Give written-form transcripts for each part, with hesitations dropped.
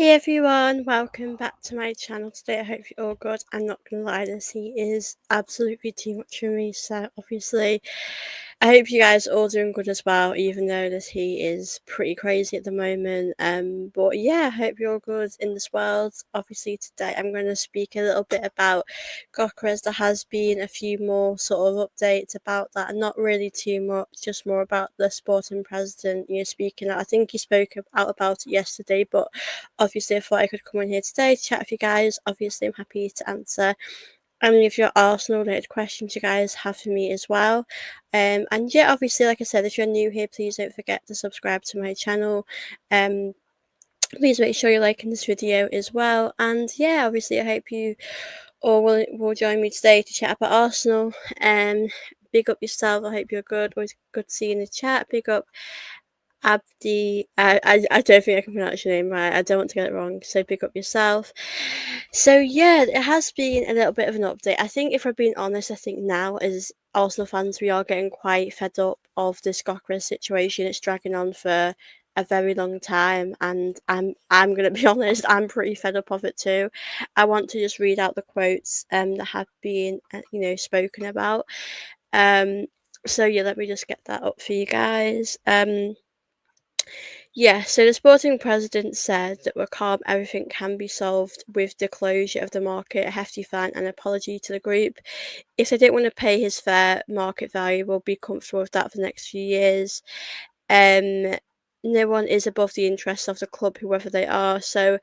Hey everyone, welcome back to my channel today. I hope you're all good. I'm not gonna lie, this heat is absolutely too much for me. So obviously, I hope you guys are all doing good as well, even though this heat is pretty crazy at the moment. But yeah, I hope you're all good in this world. Obviously, today I'm going to speak a little bit about Gyokeras. There has been a few more sort of updates about that, not really too much, just more about the sporting president. Speaking out. I think he spoke out about it yesterday, but obviously, I thought I could come in here today to chat with you guys. Obviously, I'm happy to answer any of your Arsenal related questions you guys have for me as well. And yeah, obviously, like I said, if you're new here, please don't forget to subscribe to my channel. Please make sure you're liking this video as well. And yeah, obviously, I hope you all will join me today to chat about Arsenal. Big up yourself. I hope you're good. Always good to see you in the chat. Big up Abdi, I don't think I can pronounce your name right. I don't want to get it wrong, so pick up yourself. So yeah, it has been a little bit of an update. I think if we're being honest, I think now as Arsenal fans, we are getting quite fed up of this Gyokeres situation. It's dragging on for a very long time, and I'm gonna be honest, I'm pretty fed up of it too. I want to just read out the quotes that have been spoken about. Um, so yeah, let me just get that up for you guys. Yeah, so the sporting president said that we're calm, everything can be solved with the closure of the market, a hefty fine, and apology to the group. If they don't want to pay his fair market value, we'll be comfortable with that for the next few years. Um, no one is above the interests of the club, whoever they are. So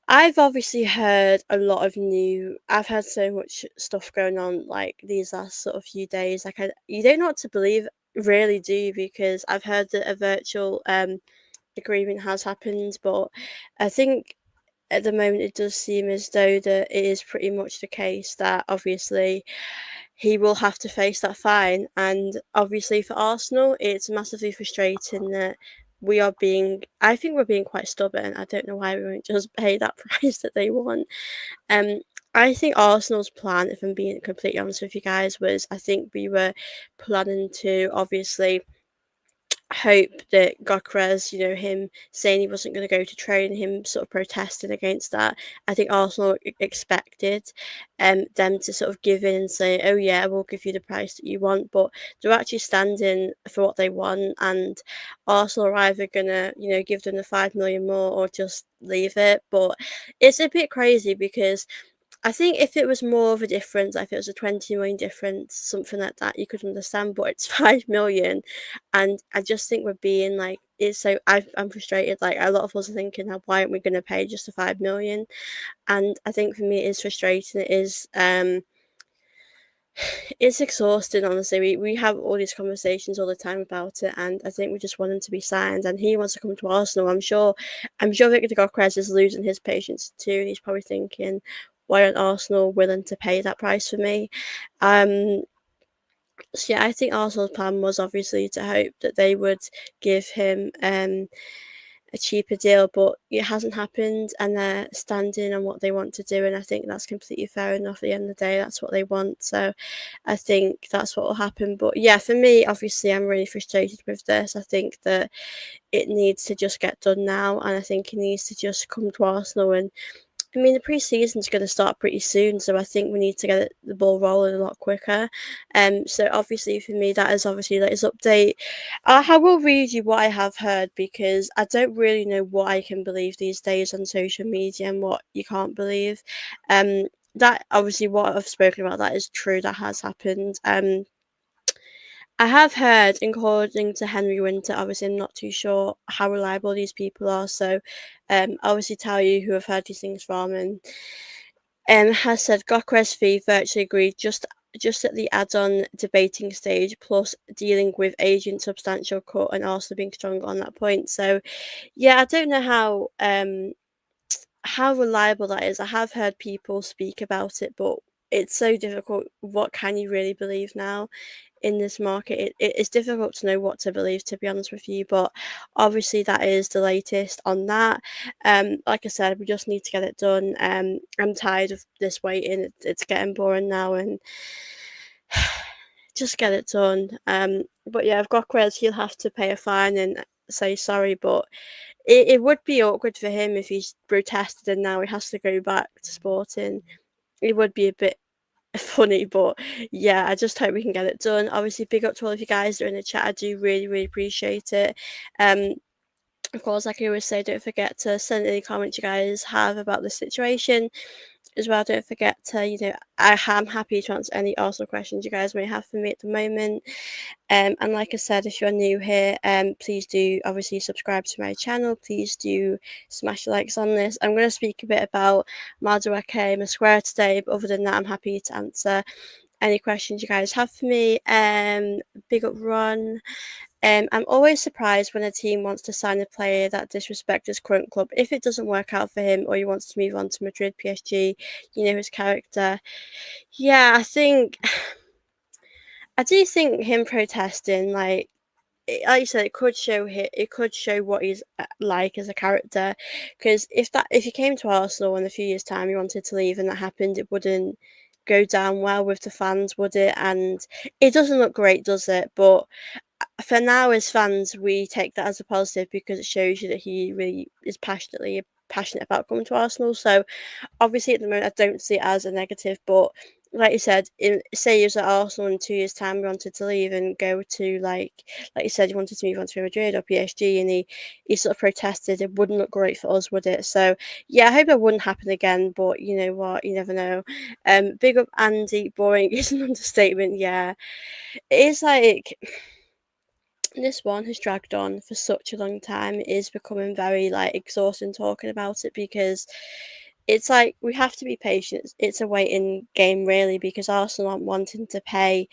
I've obviously heard a lot of I've heard so much stuff going on like these last sort of few days. You don't know what to believe, really, do you? Because I've heard that a virtual agreement has happened, but I think at the moment it does seem as though that it is pretty much the case that obviously he will have to face that fine. And obviously for Arsenal, it's massively frustrating that I think we're being quite stubborn. I don't know why we won't just pay that price that they want. Um, I think Arsenal's plan, if I'm being completely honest with you guys, was I think we were planning to obviously hope that Gyokeres, him saying he wasn't going to go to train, him sort of protesting against that. I think Arsenal expected them to sort of give in and say, oh yeah, we'll give you the price that you want, but they're actually standing for what they want, and Arsenal are either going to, give them the 5 million more or just leave it. But it's a bit crazy because I think if it was more of a difference, like if it was a 20 million difference, something like that, you could understand, but it's 5 million. And I just think we're being like, I'm frustrated. Like, a lot of us are thinking, "Now, why aren't we going to pay just the 5 million?" And I think for me, it is frustrating. It's exhausting, honestly. We have all these conversations all the time about it, and I think we just want him to be signed. And he wants to come to Arsenal. I'm sure Victor Gyokeres is losing his patience too. And he's probably thinking, why aren't Arsenal willing to pay that price for me? Um, so yeah, I think Arsenal's plan was obviously to hope that they would give him a cheaper deal, but it hasn't happened, and they're standing on what they want to do, and I think that's completely fair enough. At the end of the day, that's what they want, so I think that's what will happen. But yeah, for me, obviously, I'm really frustrated with this. I think that it needs to just get done now, and I think it needs to just come to Arsenal. And I mean, the pre-season's going to start pretty soon, so I think we need to get the ball rolling a lot quicker. So obviously for me, that is obviously the latest update. I will read you what I have heard because I don't really know what I can believe these days on social media and what you can't believe. Um, that obviously what I've spoken about, that is true. That has happened. I have heard, according to Henry Winter, obviously I'm not too sure how reliable these people are, so I'll obviously tell you who I've heard these things from, and has said Gyokeres fee virtually agreed just at the add-on debating stage, plus dealing with agent substantial cut and Arsenal being stronger on that point. So yeah, I don't know how reliable that is. I have heard people speak about it, but it's so difficult. What can you really believe now in this market? It's difficult to know what to believe, to be honest with you. But obviously, that is the latest on that. Like I said, we just need to get it done. I'm tired of this waiting. It's getting boring now, and just get it done. But yeah, I've got Gyokeres. He'll have to pay a fine and say sorry, but it would be awkward for him if he's protested and now he has to go back to Sporting. It would be a bit funny, but yeah, I just hope we can get it done. Obviously, big up to all of you guys that are in the chat. I do really, really appreciate it. Um, of course, like I always say, don't forget to send any comments you guys have about the situation as well. Don't forget to, I am happy to answer any Arsenal questions you guys may have for me at the moment. And like I said, if you're new here, please do obviously subscribe to my channel. Please do smash the likes on this. I'm going to speak a bit about Madueke, Mosquera today, but other than that, I'm happy to answer any questions you guys have for me. Big up Ron. I'm always surprised when a team wants to sign a player that disrespects his current club. If it doesn't work out for him or he wants to move on to Madrid, PSG, you know his character. Yeah, I do think him protesting, like you said, it could show what he's like as a character. Because if he came to Arsenal in a few years' time, he wanted to leave, and that happened, it wouldn't go down well with the fans, would it? And it doesn't look great, does it? But for now, as fans, we take that as a positive because it shows you that he really is passionate about coming to Arsenal. So obviously at the moment I don't see it as a negative, but like you said, say he was at Arsenal in 2 years' time, he wanted to leave and go to like you said, he wanted to move on to Real Madrid or PSG, and he sort of protested. It wouldn't look great for us, would it? So yeah, I hope that wouldn't happen again. But you know what, you never know. Big up Andy. Boring is an understatement. Yeah, it is like this one has dragged on for such a long time. It is becoming very like exhausting talking about it because it's like we have to be patient. It's a waiting game really because Arsenal aren't wanting to pay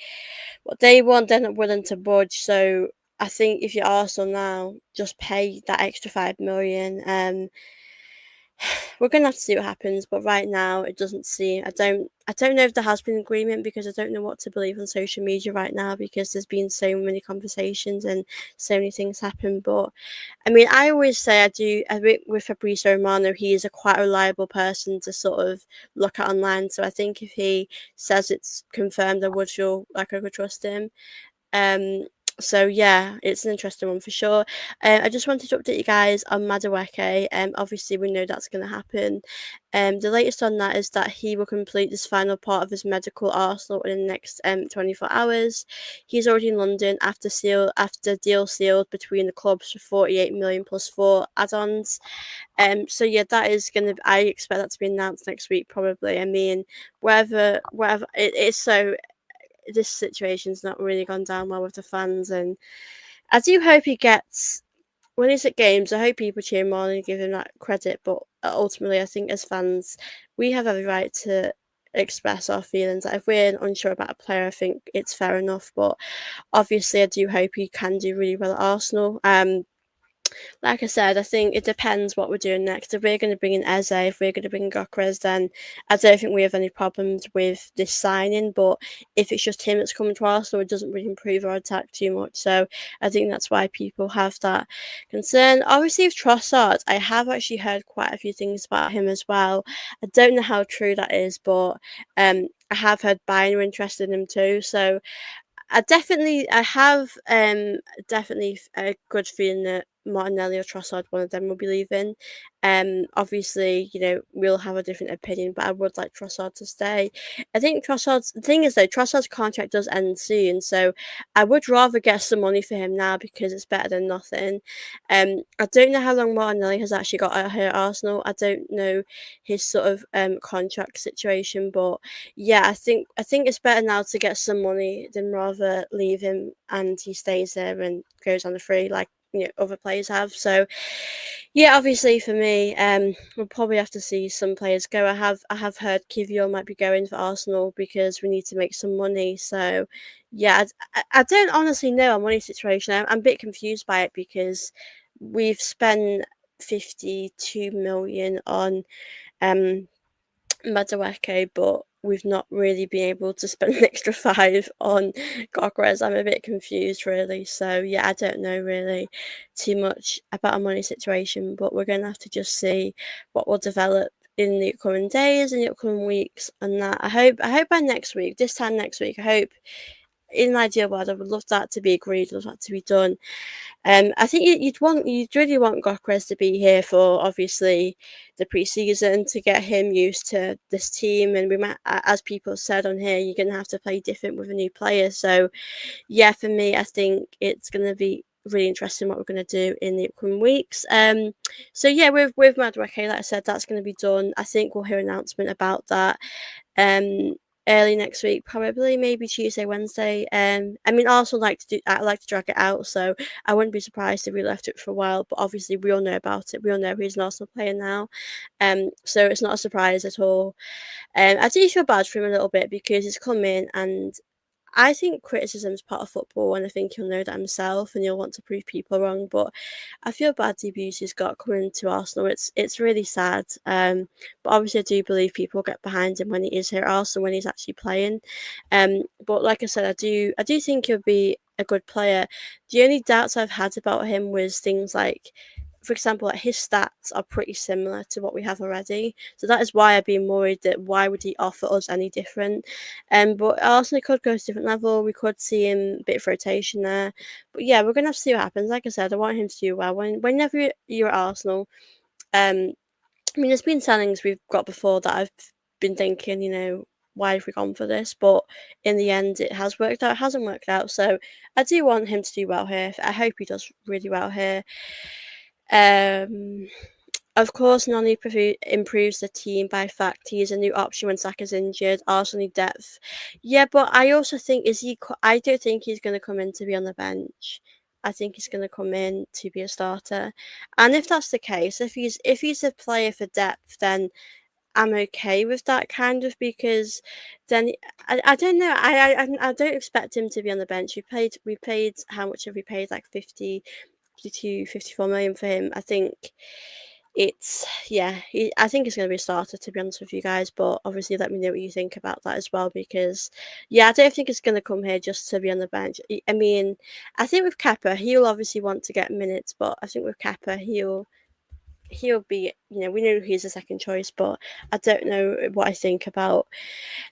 what they want. They're not willing to budge. So I think if you're Arsenal now, just pay that extra 5 million. We're gonna have to see what happens, but right now it doesn't seem. I don't know if there has been agreement because I don't know what to believe on social media right now because there's been so many conversations and so many things happen. But I mean, I always say I think with Fabrizio Romano, he is a quite reliable person to sort of look at online. So I think if he says it's confirmed, I would feel like I could trust him. Um, so yeah, it's an interesting one for sure. I just wanted to update you guys on Madueke. Obviously we know that's going to happen. The latest on that is that he will complete this final part of his medical Arsenal in the next 24 hours. He's already in London after deal sealed between the clubs for 48 million plus 4 add-ons. So yeah, that is gonna. I expect that to be announced next week probably. I mean, wherever it is so this situation's not really gone down well with the fans, and I do hope he gets when he's at games. I hope people cheer him on and give him that credit. But ultimately, I think as fans, we have every right to express our feelings. Like if we're unsure about a player, I think it's fair enough. But obviously, I do hope he can do really well at Arsenal. Like I said, I think it depends what we're doing next. If we're going to bring in Eze, if we're going to bring in Gyokeras, then I don't think we have any problems with this signing. But if it's just him that's coming to Arsenal, it doesn't really improve our attack too much. So I think that's why people have that concern. Obviously, with Trossard, I have actually heard quite a few things about him as well. I don't know how true that is, but I have heard Bayern are interested in him too. So I have definitely a good feeling that Martinelli or Trossard, one of them will be leaving. Obviously, we'll have a different opinion, but I would like Trossard to stay. I think the thing is though, Trossard's contract does end soon, so I would rather get some money for him now because it's better than nothing. I don't know how long Martinelli has actually got out here at Arsenal. I don't know his sort of contract situation, but yeah, I think it's better now to get some money than rather leave him and he stays there and goes on the free like other players have. So yeah, obviously for me, we'll probably have to see some players go. I have heard Kivior might be going for Arsenal because we need to make some money. So yeah, I don't honestly know our money situation. I'm a bit confused by it because we've spent 52 million on um Madueke, but we've not really been able to spend an extra five on Gyokeras. I'm a bit confused, really. So yeah, I don't know really too much about our money situation, but we're gonna have to just see what will develop in the upcoming days and the upcoming weeks. And that I hope by next week, this time next week, I hope in an ideal world, I would love that to be agreed, love that to be done. I think you'd really want Gyokeres to be here for obviously the pre-season to get him used to this team, and we might, as people said on here, you're gonna have to play different with a new player. So yeah, for me, I think it's gonna be really interesting what we're gonna do in the upcoming weeks. So yeah, with Madueke, like I said, that's gonna be done. I think we'll hear an announcement about that um early next week, probably maybe Tuesday, Wednesday. I mean, Arsenal I like to drag it out, so I wouldn't be surprised if we left it for a while. But obviously, we all know about it. We all know he's an Arsenal player now, so it's not a surprise at all. I do feel bad for him a little bit because he's come in, and I think criticism is part of football, and I think he'll know that himself, and he'll want to prove people wrong. But I feel bad the abuse he's got coming to Arsenal. It's really sad. But obviously I do believe people get behind him when he is here at Arsenal, when he's actually playing. But like I said, I do think he'll be a good player. The only doubts I've had about him was things like, for example, like his stats are pretty similar to what we have already. So that is why I've been worried that why would he offer us any different? But Arsenal could go to a different level. We could see him a bit of rotation there. But yeah, we're gonna have to see what happens. Like I said, I want him to do well. Whenever you're at Arsenal, um, I mean, there's been signings we've got before that I've been thinking, why have we gone for this? But in the end, it has worked out. It hasn't worked out. So I do want him to do well here. I hope he does really well here. Um, of course, Nani improves the team by fact he is a new option when Saka's injured. Arsenal need depth. Yeah, but I also think I don't think he's going to come in to be on the bench. I think he's going to come in to be a starter. And if that's the case, if he's a player for depth, then I'm okay with that kind of, because then I don't know. I don't expect him to be on the bench. We paid how much have we paid? Like 54 million for him. I think I think it's going to be a starter, to be honest with you guys. But obviously, let me know what you think about that as well, because yeah, I don't think it's going to come here just to be on the bench. I mean, I think with Kepa, he'll obviously want to get minutes, but I think with Kepa, he'll be, we know he's a second choice, but I don't know what I think about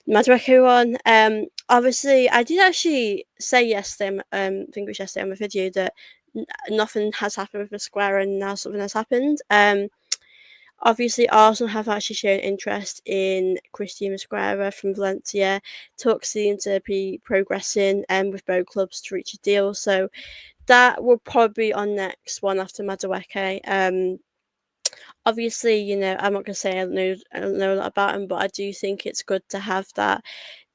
Madueke one. Obviously, I did actually say yesterday, I think it was yesterday on my video, that nothing has happened with Mosquera, and now something has happened. Obviously, Arsenal have actually shown interest in Christian Mosquera from Valencia. Talks seem to be progressing with both clubs to reach a deal. So that will probably be our next one after Madueke. Obviously, I'm not gonna say I don't know a lot about him, but I do think it's good to have that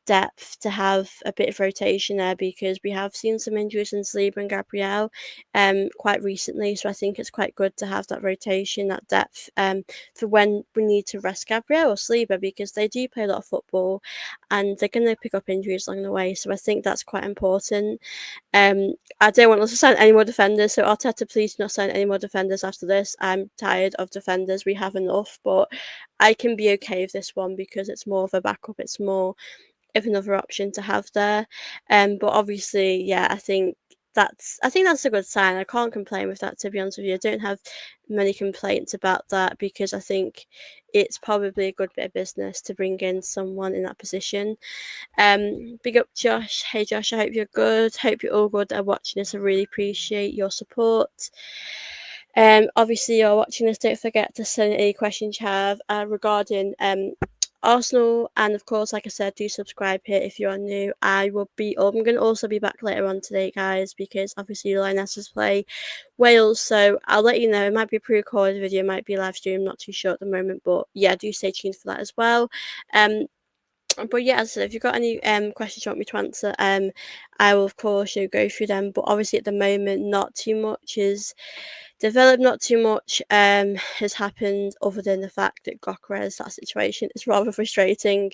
depth, to have a bit of rotation there, because we have seen some injuries in Saliba and Gabriel quite recently. So I think it's quite good to have that rotation, that depth for when we need to rest Gabriel or Saliba, because they do play a lot of football and they're going to pick up injuries along the way. So I think that's quite important. I don't want us to sign any more defenders, so Arteta, please do not sign any more defenders after this. I'm tired of defenders. We have enough, but I can be okay with this one because it's more of a backup. It's more of another option to have there. But obviously, yeah, I think that's a good sign. I can't complain with that, to be honest with you. I don't have many complaints about that, because I think it's probably a good bit of business to bring in someone in that position. Big up Josh. Hey Josh, I hope you're good. Hope you're all good that are watching this. I really appreciate your support. Obviously you're watching this. Don't forget to send any questions you have regarding Arsenal, and of course, like I said, do subscribe here if you're new. I'm going to also be back later on today, guys, because obviously the Lionesses play Wales, so I'll let you know. It might be a pre-recorded video, it might be a live stream, not too sure at the moment, but yeah, do stay tuned for that as well. But yeah, as I said, if you've got any questions you want me to answer, I will of course go through them. But obviously at the moment, not too much is developed, not too much has happened, other than the fact that Gyokeras, that situation is rather frustrating.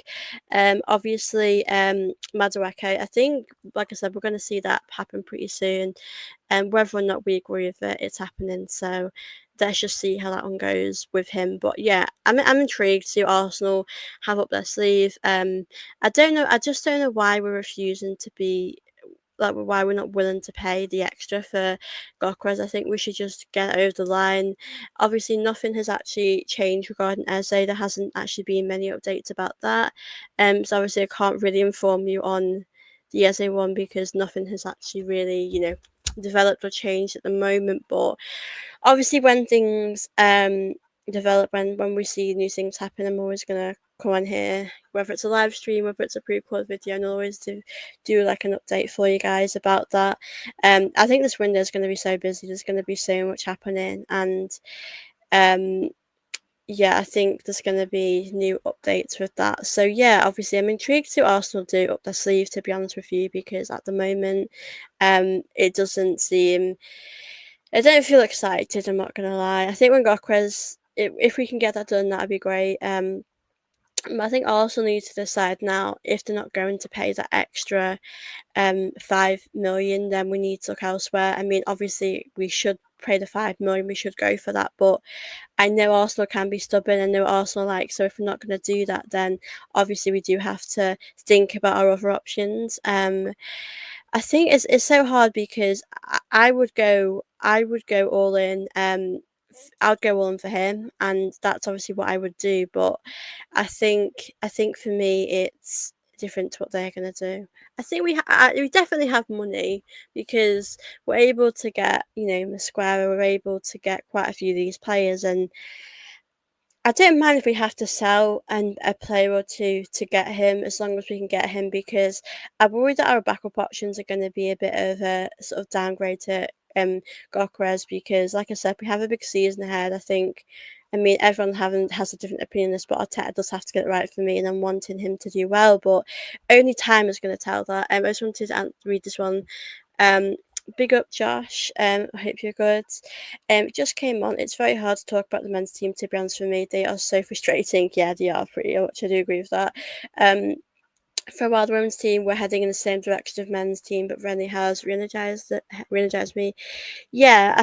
Obviously, Madueke, I think, like I said, we're going to see that happen pretty soon, and whether or not we agree with it, it's happening. So let's just see how that one goes with him. But yeah, I'm intrigued to see what Arsenal have up their sleeve. I don't know. I just don't know why we're refusing to be, like, why we're not willing to pay the extra for Gyokeres. I think we should just get it over the line. Obviously, nothing has actually changed regarding Eze. There hasn't actually been many updates about that. So obviously, I can't really inform you on the Eze one because nothing has actually really, developed or changed at the moment. But obviously, when things develop, when we see new things happen, I'm always gonna come on here, whether it's a live stream, whether it's a pre-recorded video, and I'll always do like an update for you guys about that. I think this window is going to be so busy. There's going to be so much happening, and um, yeah, I think there's going to be new updates with that. So yeah, obviously I'm intrigued to Arsenal do up their sleeve, to be honest with you, because at the moment, it doesn't seem. I don't feel excited. I'm not gonna lie. I think when Gyokeras, if we can get that done, that'd be great. But I think Arsenal need to decide now if they're not going to pay that extra 5 million, then we need to look elsewhere. I mean, obviously we should pay the 5 million. We should go for that, but I know Arsenal can be stubborn. I know Arsenal so if we're not going to do that, then obviously we do have to think about our other options. I think it's so hard because I would go all in. I would go all in for him, and that's obviously what I would do. But I think for me it's different to what they're gonna do. I think we definitely have money because we're able to get Mosquera, we're able to get quite a few of these players, and I don't mind if we have to sell a player or two to get him, as long as we can get him, because I worry that our backup options are going to be a bit of a sort of downgrade to Gyokeres, because, like I said, we have a big season ahead. I mean, everyone has a different opinion on this, but Arteta does have to get it right for me, and I'm wanting him to do well, but only time is going to tell that. I just wanted to read this one. Um, Big up, Josh. I hope you're good. It just came on. It's very hard to talk about the men's team, to be honest, for me. They are so frustrating. Yeah, they are pretty much. I do agree with that. For a while, the women's team were heading in the same direction of men's team, but Rennie has re-energized me. Yeah,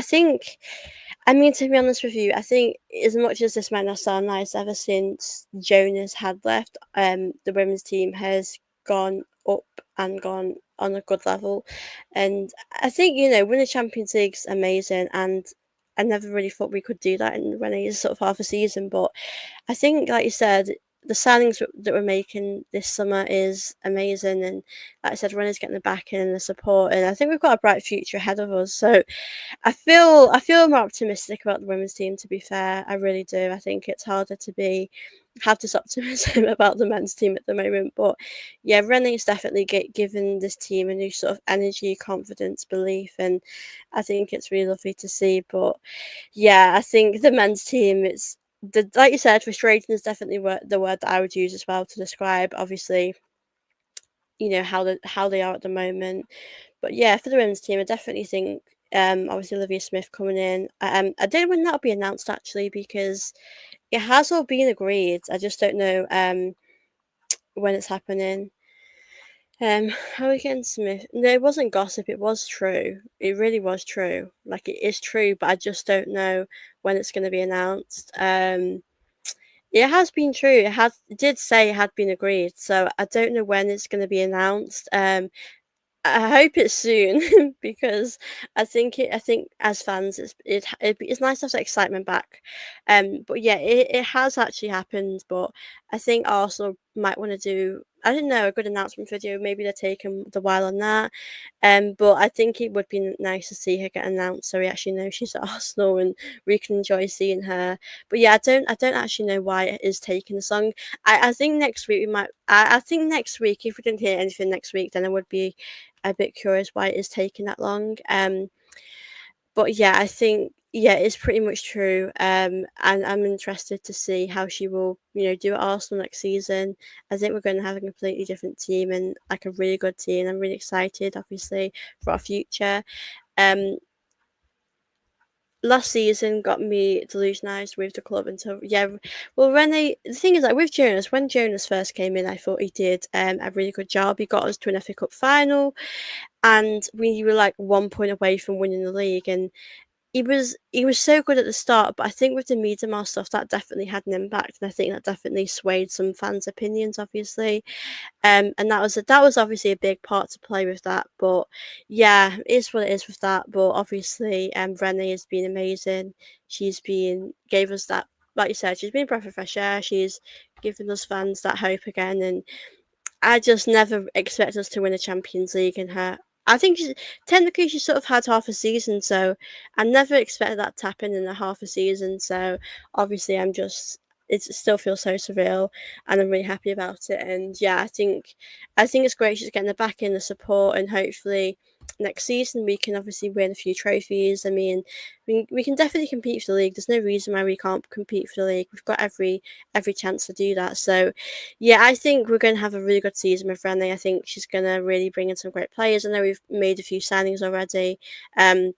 I mean, to be honest with you, I think as much as this might not sound nice, ever since Jonas had left, the women's team has gone up and gone on a good level. And I think, winning Champions League's amazing, and I never really thought we could do that in winning sort of half a season. But I think, like you said, the signings that we're making this summer is amazing, and like I said, Rennie's getting the backing and the support, and I think we've got a bright future ahead of us. So I feel more optimistic about the women's team, to be fair. I really do. I think it's harder to have this optimism about the men's team at the moment. But yeah, Renee's definitely given this team a new sort of energy, confidence, belief, and I think it's really lovely to see. But yeah, I think the men's team, like you said, frustrating is definitely the word that I would use as well to describe, obviously, how they are at the moment. But yeah, for the women's team, I definitely think obviously Olivia Smith coming in. I don't know when that'll be announced, actually, because it has all been agreed. I just don't know when it's happening. How are we getting Smith? No, it wasn't gossip. It was true. It really was true. Like, it is true, but I just don't know when it's going to be announced. It has been true. It did say it had been agreed, so I don't know when it's going to be announced. I hope it's soon because I think as fans it's nice to have that excitement back. But yeah, it has actually happened. But I think Arsenal might want to do, I don't know, a good announcement video. Maybe they're taking the while on that. But I think it would be nice to see her get announced so we actually know she's at Arsenal and we can enjoy seeing her. But yeah, I don't actually know why it is taking so long. I think next week we might. I think next week, if we didn't hear anything next week, then I would be a bit curious why it is taking that long. But yeah, I think yeah, it's pretty much true. And I'm interested to see how she will, do at Arsenal next season. I think we're going to have a completely different team and like a really good team. I'm really excited, obviously, for our future. Um, Last season got me delusionized with the club until yeah. Well, the thing is, like with Jonas, when Jonas first came in, I thought he did a really good job. He got us to an FA Cup final, and we were like 1 point away from winning the league. And he was so good at the start, but I think with the Miedemar stuff, that definitely had an impact, and I think that definitely swayed some fans' opinions, obviously. And that was obviously a big part to play with that. But yeah, it is what it is with that. But obviously, Renee has been amazing. Gave us that, like you said, she's been a breath of fresh air. She's given us fans that hope again, and I just never expect us to win a Champions League in her. I think technically she sort of had half a season, so I never expected that to happen in a half a season. So obviously, it still feels so surreal, and I'm really happy about it. And yeah, I think it's great she's getting the back in the support, and hopefully next season we can obviously win a few trophies. I mean, we can definitely compete for the league. There's no reason why we can't compete for the league. We've got every chance to do that. So yeah, I think we're going to have a really good season with Rennie. I think she's going to really bring in some great players. I know we've made a few signings already. Um,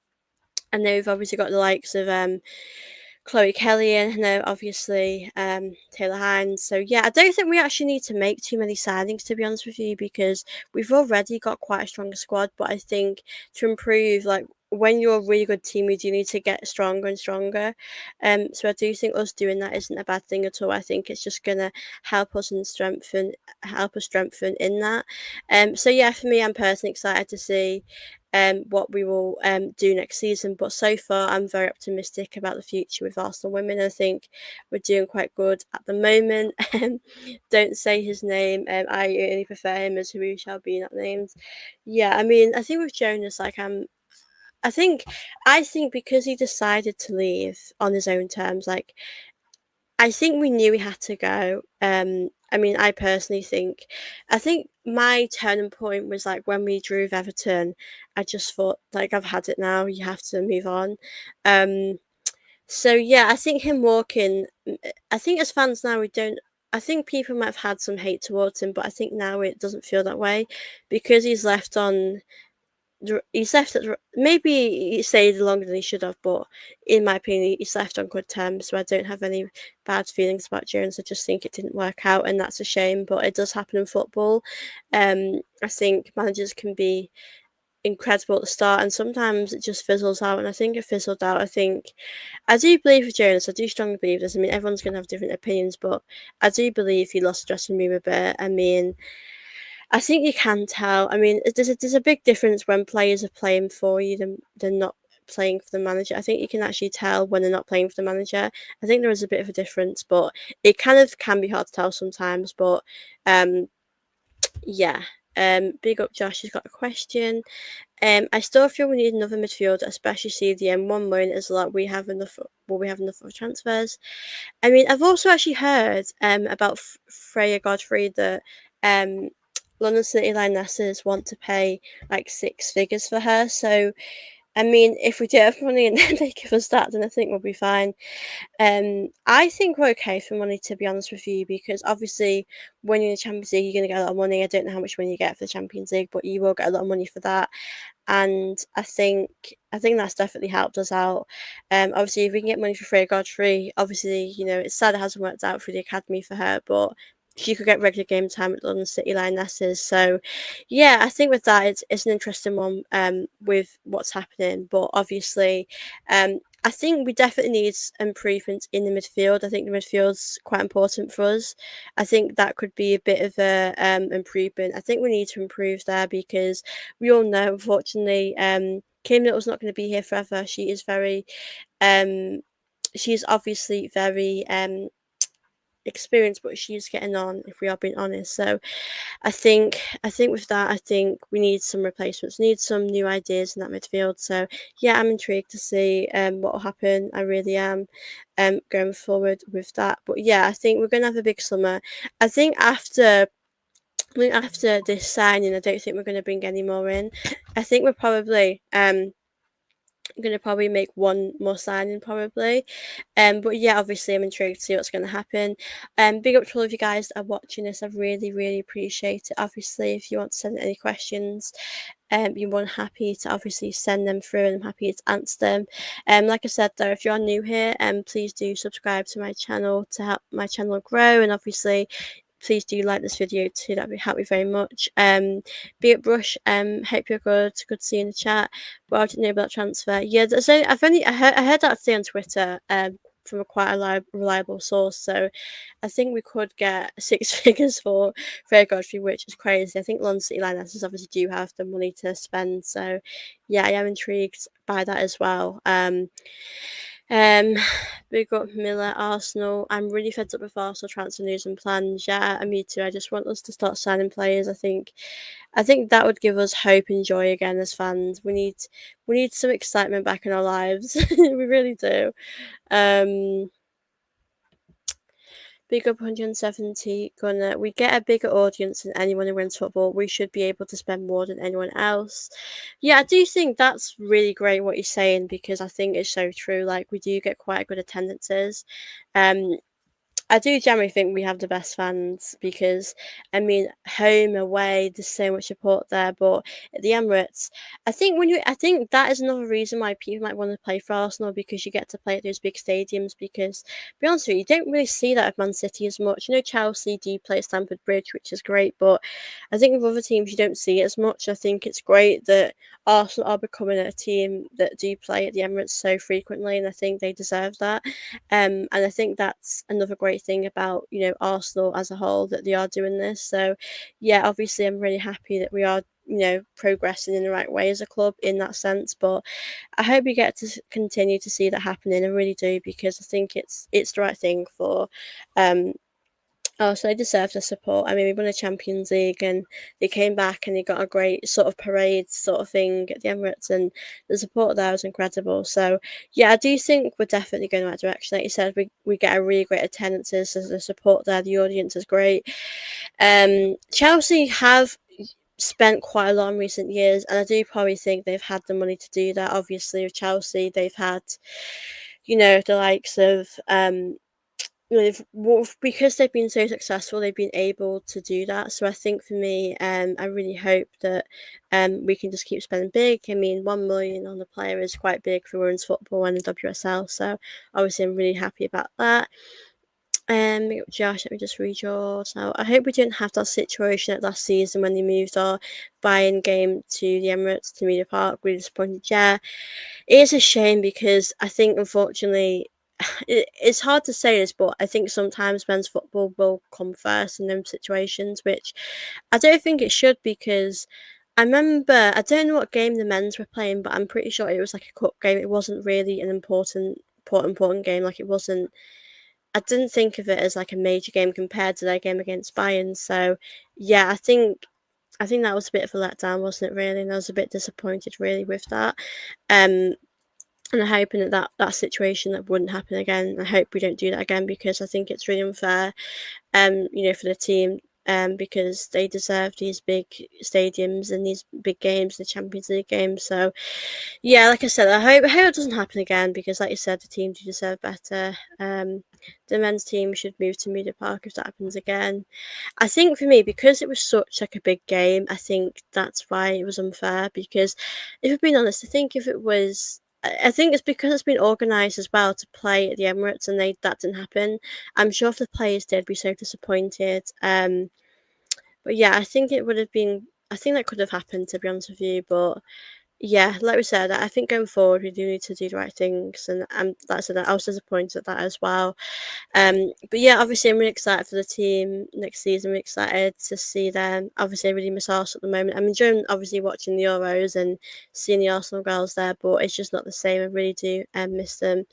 I know we've obviously got the likes of Chloe Kelly and I know obviously Taylor Hines. So yeah, I don't think we actually need to make too many signings, to be honest with you, because we've already got quite a strong squad. But I think to improve, like when you're a really good team, we do need to get stronger and stronger. So I do think us doing that isn't a bad thing at all. I think it's just gonna help us strengthen in that. So yeah, for me, I'm personally excited to see what we will do next season. But so far, I'm very optimistic about the future with Arsenal women. I think we're doing quite good at the moment. Don't say his name. I only prefer him as who shall be not named. Yeah, I mean, I think with Jonas, like I think, I think because he decided to leave on his own terms, like I think we knew he had to go. I mean, I personally think, I think my turning point was like when we drew with Everton. I just thought, like, I've had it now. You have to move on. Um, so yeah, I think him walking. I think as fans now, we don't. I think people might have had some hate towards him, but I think now it doesn't feel that way because he's left at maybe he stayed longer than he should have, but in my opinion, he's left on good terms. So I don't have any bad feelings about Jones. I just think it didn't work out, and that's a shame. But it does happen in football. I think managers can be incredible at the start, and sometimes it just fizzles out. And I think it fizzled out. I do believe with Jonas. I do strongly believe this. I mean, everyone's going to have different opinions, but I do believe he lost the dressing room a bit. I mean, I think you can tell. I mean, there's a big difference when players are playing for you than not playing for the manager. I think you can actually tell when they're not playing for the manager. I think there is a bit of a difference, but it kind of can be hard to tell sometimes. But um, yeah. Big up Josh. He's got a question. I still feel we need another midfielder, especially CDM. One loan is like we have enough. Will we have enough of transfers? I mean, I've also actually heard about Freya Godfrey that um, London City Lionesses want to pay like six figures for her. So, I mean, if we do have money and then they give us that, then I think we'll be fine. I think we're okay for money, to be honest with you, because obviously when you're in the Champions League, you're going to get a lot of money. I don't know how much money you get for the Champions League, but you will get a lot of money for that. And I think that's definitely helped us out. Obviously, if we can get money for Freya Godfrey, obviously, it's sad it hasn't worked out for the academy for her, but she could get regular game time at London City Lionesses. So, yeah, I think with that, it's an interesting one with what's happening. But obviously, I think we definitely need improvements in the midfield. I think the midfield's quite important for us. I think that could be a bit of a improvement. I think we need to improve there because we all know, unfortunately, Kim Little's not going to be here forever. Um, she's obviously very experienced, but she's getting on, if we are being honest. So I think with that, I think we need some replacements, need some new ideas in that midfield. So yeah, I'm intrigued to see what will happen. I really am going forward with that. But yeah, I think we're gonna have a big summer. I think after this signing, I don't think we're gonna bring any more in. I think we're probably going to probably make one more signing probably. But yeah, obviously I'm intrigued to see what's going to happen. Big up to all of you guys that are watching this. I really, really appreciate it. Obviously, if you want to send any questions, you're more than happy to obviously send them through, and I'm happy to answer them. Like I said though, if you're new here, please do subscribe to my channel to help my channel grow, and obviously please do like this video too. That would help me very much. Be it Brush. Hope you're good. Good to see you in the chat. Well, I didn't know about transfer. Yeah, so I heard that today on Twitter. From a quite a reliable source. So I think we could get six figures for Fair Godfrey, which is crazy. I think London City Lionesses obviously do have the money to spend. So yeah, I am intrigued by that as well. Um, Big up Miller, Arsenal. I'm really fed up with Arsenal transfer news and plans. Yeah, and me too. I just want us to start signing players. I think that would give us hope and joy again as fans. We need some excitement back in our lives. We really do. Um, Big up 170 Gunner. We get a bigger audience than anyone who runs football. We should be able to spend more than anyone else. Yeah, I do think that's really great what you're saying because I think it's so true. Like we do get quite good attendances. Um, I do generally think we have the best fans because, I mean, home, away, there's so much support there. But at the Emirates, I think that is another reason why people might want to play for Arsenal because you get to play at those big stadiums. Because, to be honest with you don't really see that at Man City as much. Chelsea do play at Stamford Bridge, which is great, but I think with other teams you don't see it as much. I think it's great that Arsenal are becoming a team that do play at the Emirates so frequently, and I think they deserve that. And I think that's another great thing about, Arsenal as a whole that they are doing this. So, yeah, obviously, I'm really happy that we are, progressing in the right way as a club in that sense. But I hope we get to continue to see that happening. I really do because I think it's the right thing for um Oh, so they deserve the support. I mean, we won a Champions League and they came back and they got a great sort of parade sort of thing at the Emirates, and the support there was incredible. So, yeah, I do think we're definitely going the right direction. Like you said, we get a really great attendances, so the support there, the audience is great. Chelsea have spent quite a lot in recent years, and I do probably think they've had the money to do that. Obviously, with Chelsea, they've had, the likes of because they've been so successful, they've been able to do that. So I think for me, I really hope that we can just keep spending big. I mean, 1 million on the player is quite big for women's football and the WSL. So obviously, I'm really happy about that. Josh, let me just read yours now. I hope we didn't have that situation at last season when they moved our buy-in game to the Emirates to Media Park. Really disappointed. Yeah, it is a shame because I think unfortunately it's hard to say this, but I think sometimes men's football will come first in those situations, which I don't think it should because I don't know what game the men's were playing, but I'm pretty sure it was like a cup game. It wasn't really an important game. Like it wasn't. I didn't think of it as like a major game compared to their game against Bayern. So yeah, I think that was a bit of a letdown, wasn't it? Really, and I was a bit disappointed really with that. Um, and I'm hoping that situation that wouldn't happen again. I hope we don't do that again because I think it's really unfair, for the team, because they deserve these big stadiums and these big games, the Champions League games. So, yeah, like I said, I hope it doesn't happen again because, like you said, the team do deserve better. The men's team should move to Media Park if that happens again. I think for me, because it was such like a big game, I think that's why it was unfair. Because if we're being honest, I think if it was, I think it's because it's been organised as well to play at the Emirates, and that didn't happen. I'm sure if the players did, be so disappointed. But yeah, I think it would have been. I think that could have happened to be honest with you, but yeah, like we said, I think going forward we do need to do the right things, and like I said, I was disappointed at that as well. But yeah, obviously I'm really excited for the team next season. I'm excited to see them. Obviously, I really miss Arsenal at the moment. I'm enjoying obviously watching the Euros and seeing the Arsenal girls there, but it's just not the same. I really do miss them.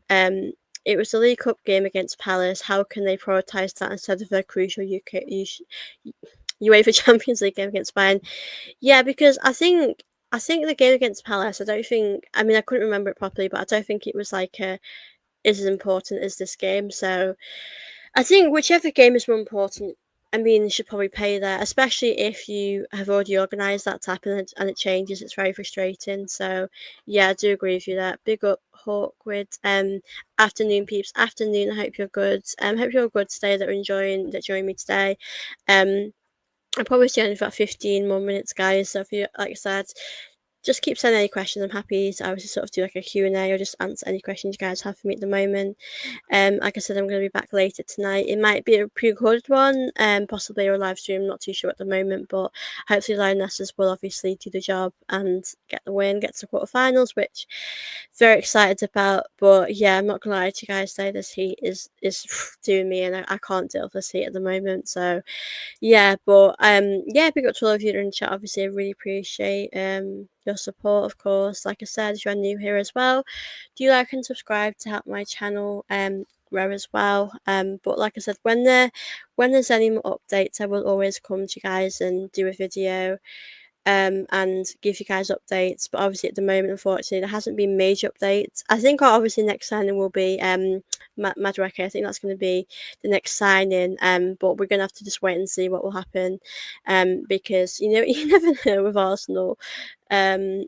Um, it was the League Cup game against Palace. How can they prioritise that instead of their crucial UEFA Champions League game against Bayern? Yeah, because I think the game against Palace. I don't think. I mean, I couldn't remember it properly, but I don't think it was like is as important as this game. So I think whichever game is more important, I mean, you should probably pay there, especially if you have already organised that tap and it changes. It's very frustrating. So, yeah, I do agree with you there. Big up, Hawkwood. Afternoon, peeps. Afternoon. I hope you're good. Hope you're good today. That are enjoying me today. Um, I probably see only about 15 more minutes, guys. So if you, like I said, just keep sending any questions. I'm happy to obviously sort of do like a Q&A or just answer any questions you guys have for me at the moment. Like I said, I'm going to be back later tonight. It might be a pre-recorded one, possibly a live stream. I'm not too sure at the moment, but hopefully Lionesses will obviously do the job and get the win, get to quarterfinals, which very excited about. But yeah, I'm not gonna lie to you guys. Today this heat is doing me, and I can't deal with this heat at the moment. So yeah, but yeah, big up to all of you in the chat. Obviously, I really appreciate your support, of course. Like I said, if you're new here as well, do like and subscribe to help my channel grow as well. But like I said, when there's any more updates, I will always come to you guys and do a video and give you guys updates. But obviously, at the moment, unfortunately, there hasn't been major updates. I think obviously next signing will be Madueke. I think that's going to be the next signing. But we're going to have to just wait and see what will happen. Because you know you never know with Arsenal. Um,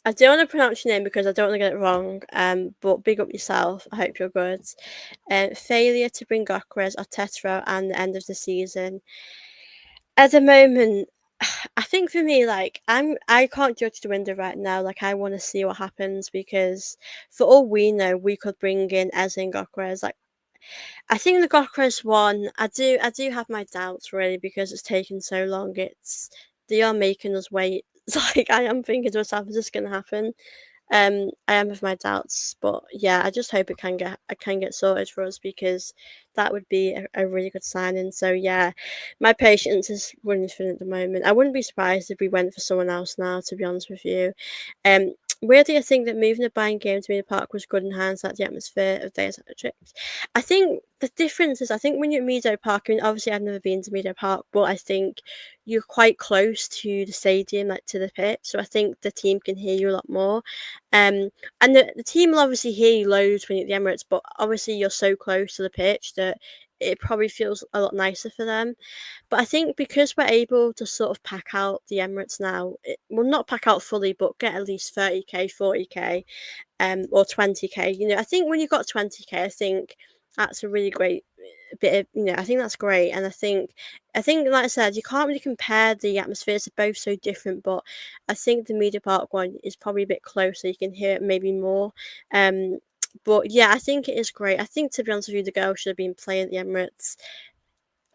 I don't want to pronounce your name because I don't want to get it wrong. But big up yourself. I hope you're good. Failure to bring Gyokeras or Tetro and the end of the season. At the moment, I think for me, like I can't judge the window right now. Like I want to see what happens because for all we know, we could bring in Eze and Gyokeres. Like I think the Gyokeres one, I do have my doubts really because it's taken so long. They are making us wait. It's like I am thinking to myself, is this going to happen? I am with my doubts, but yeah, I just hope it can get sorted for us because that would be a really good signing. So yeah, my patience is running thin at the moment. I wouldn't be surprised if we went for someone else now, to be honest with you. Um, Weirdly, I think that moving the buying game to Media Park was good in hindsight. The atmosphere of Days at the Tricks. I think the difference is, I think when you're at Meadow Park, I mean, obviously I've never been to Meadow Park, but I think you're quite close to the stadium, like to the pitch. So I think the team can hear you a lot more. Um, and the team will obviously hear you loads when you're at the Emirates, but obviously you're so close to the pitch that it probably feels a lot nicer for them. But I think because we're able to sort of pack out the Emirates now, well, not pack out fully, but get at least 30k, 40k, or 20k. You know, I think when you got 20k, I think that's a really great bit of, you know, I think that's great. And I think, like I said, you can't really compare the atmospheres. They're both so different, but I think the Media Park one is probably a bit closer. You can hear it maybe more. Um, but yeah, I think it is great. I think, to be honest with you, the girls should have been playing at the Emirates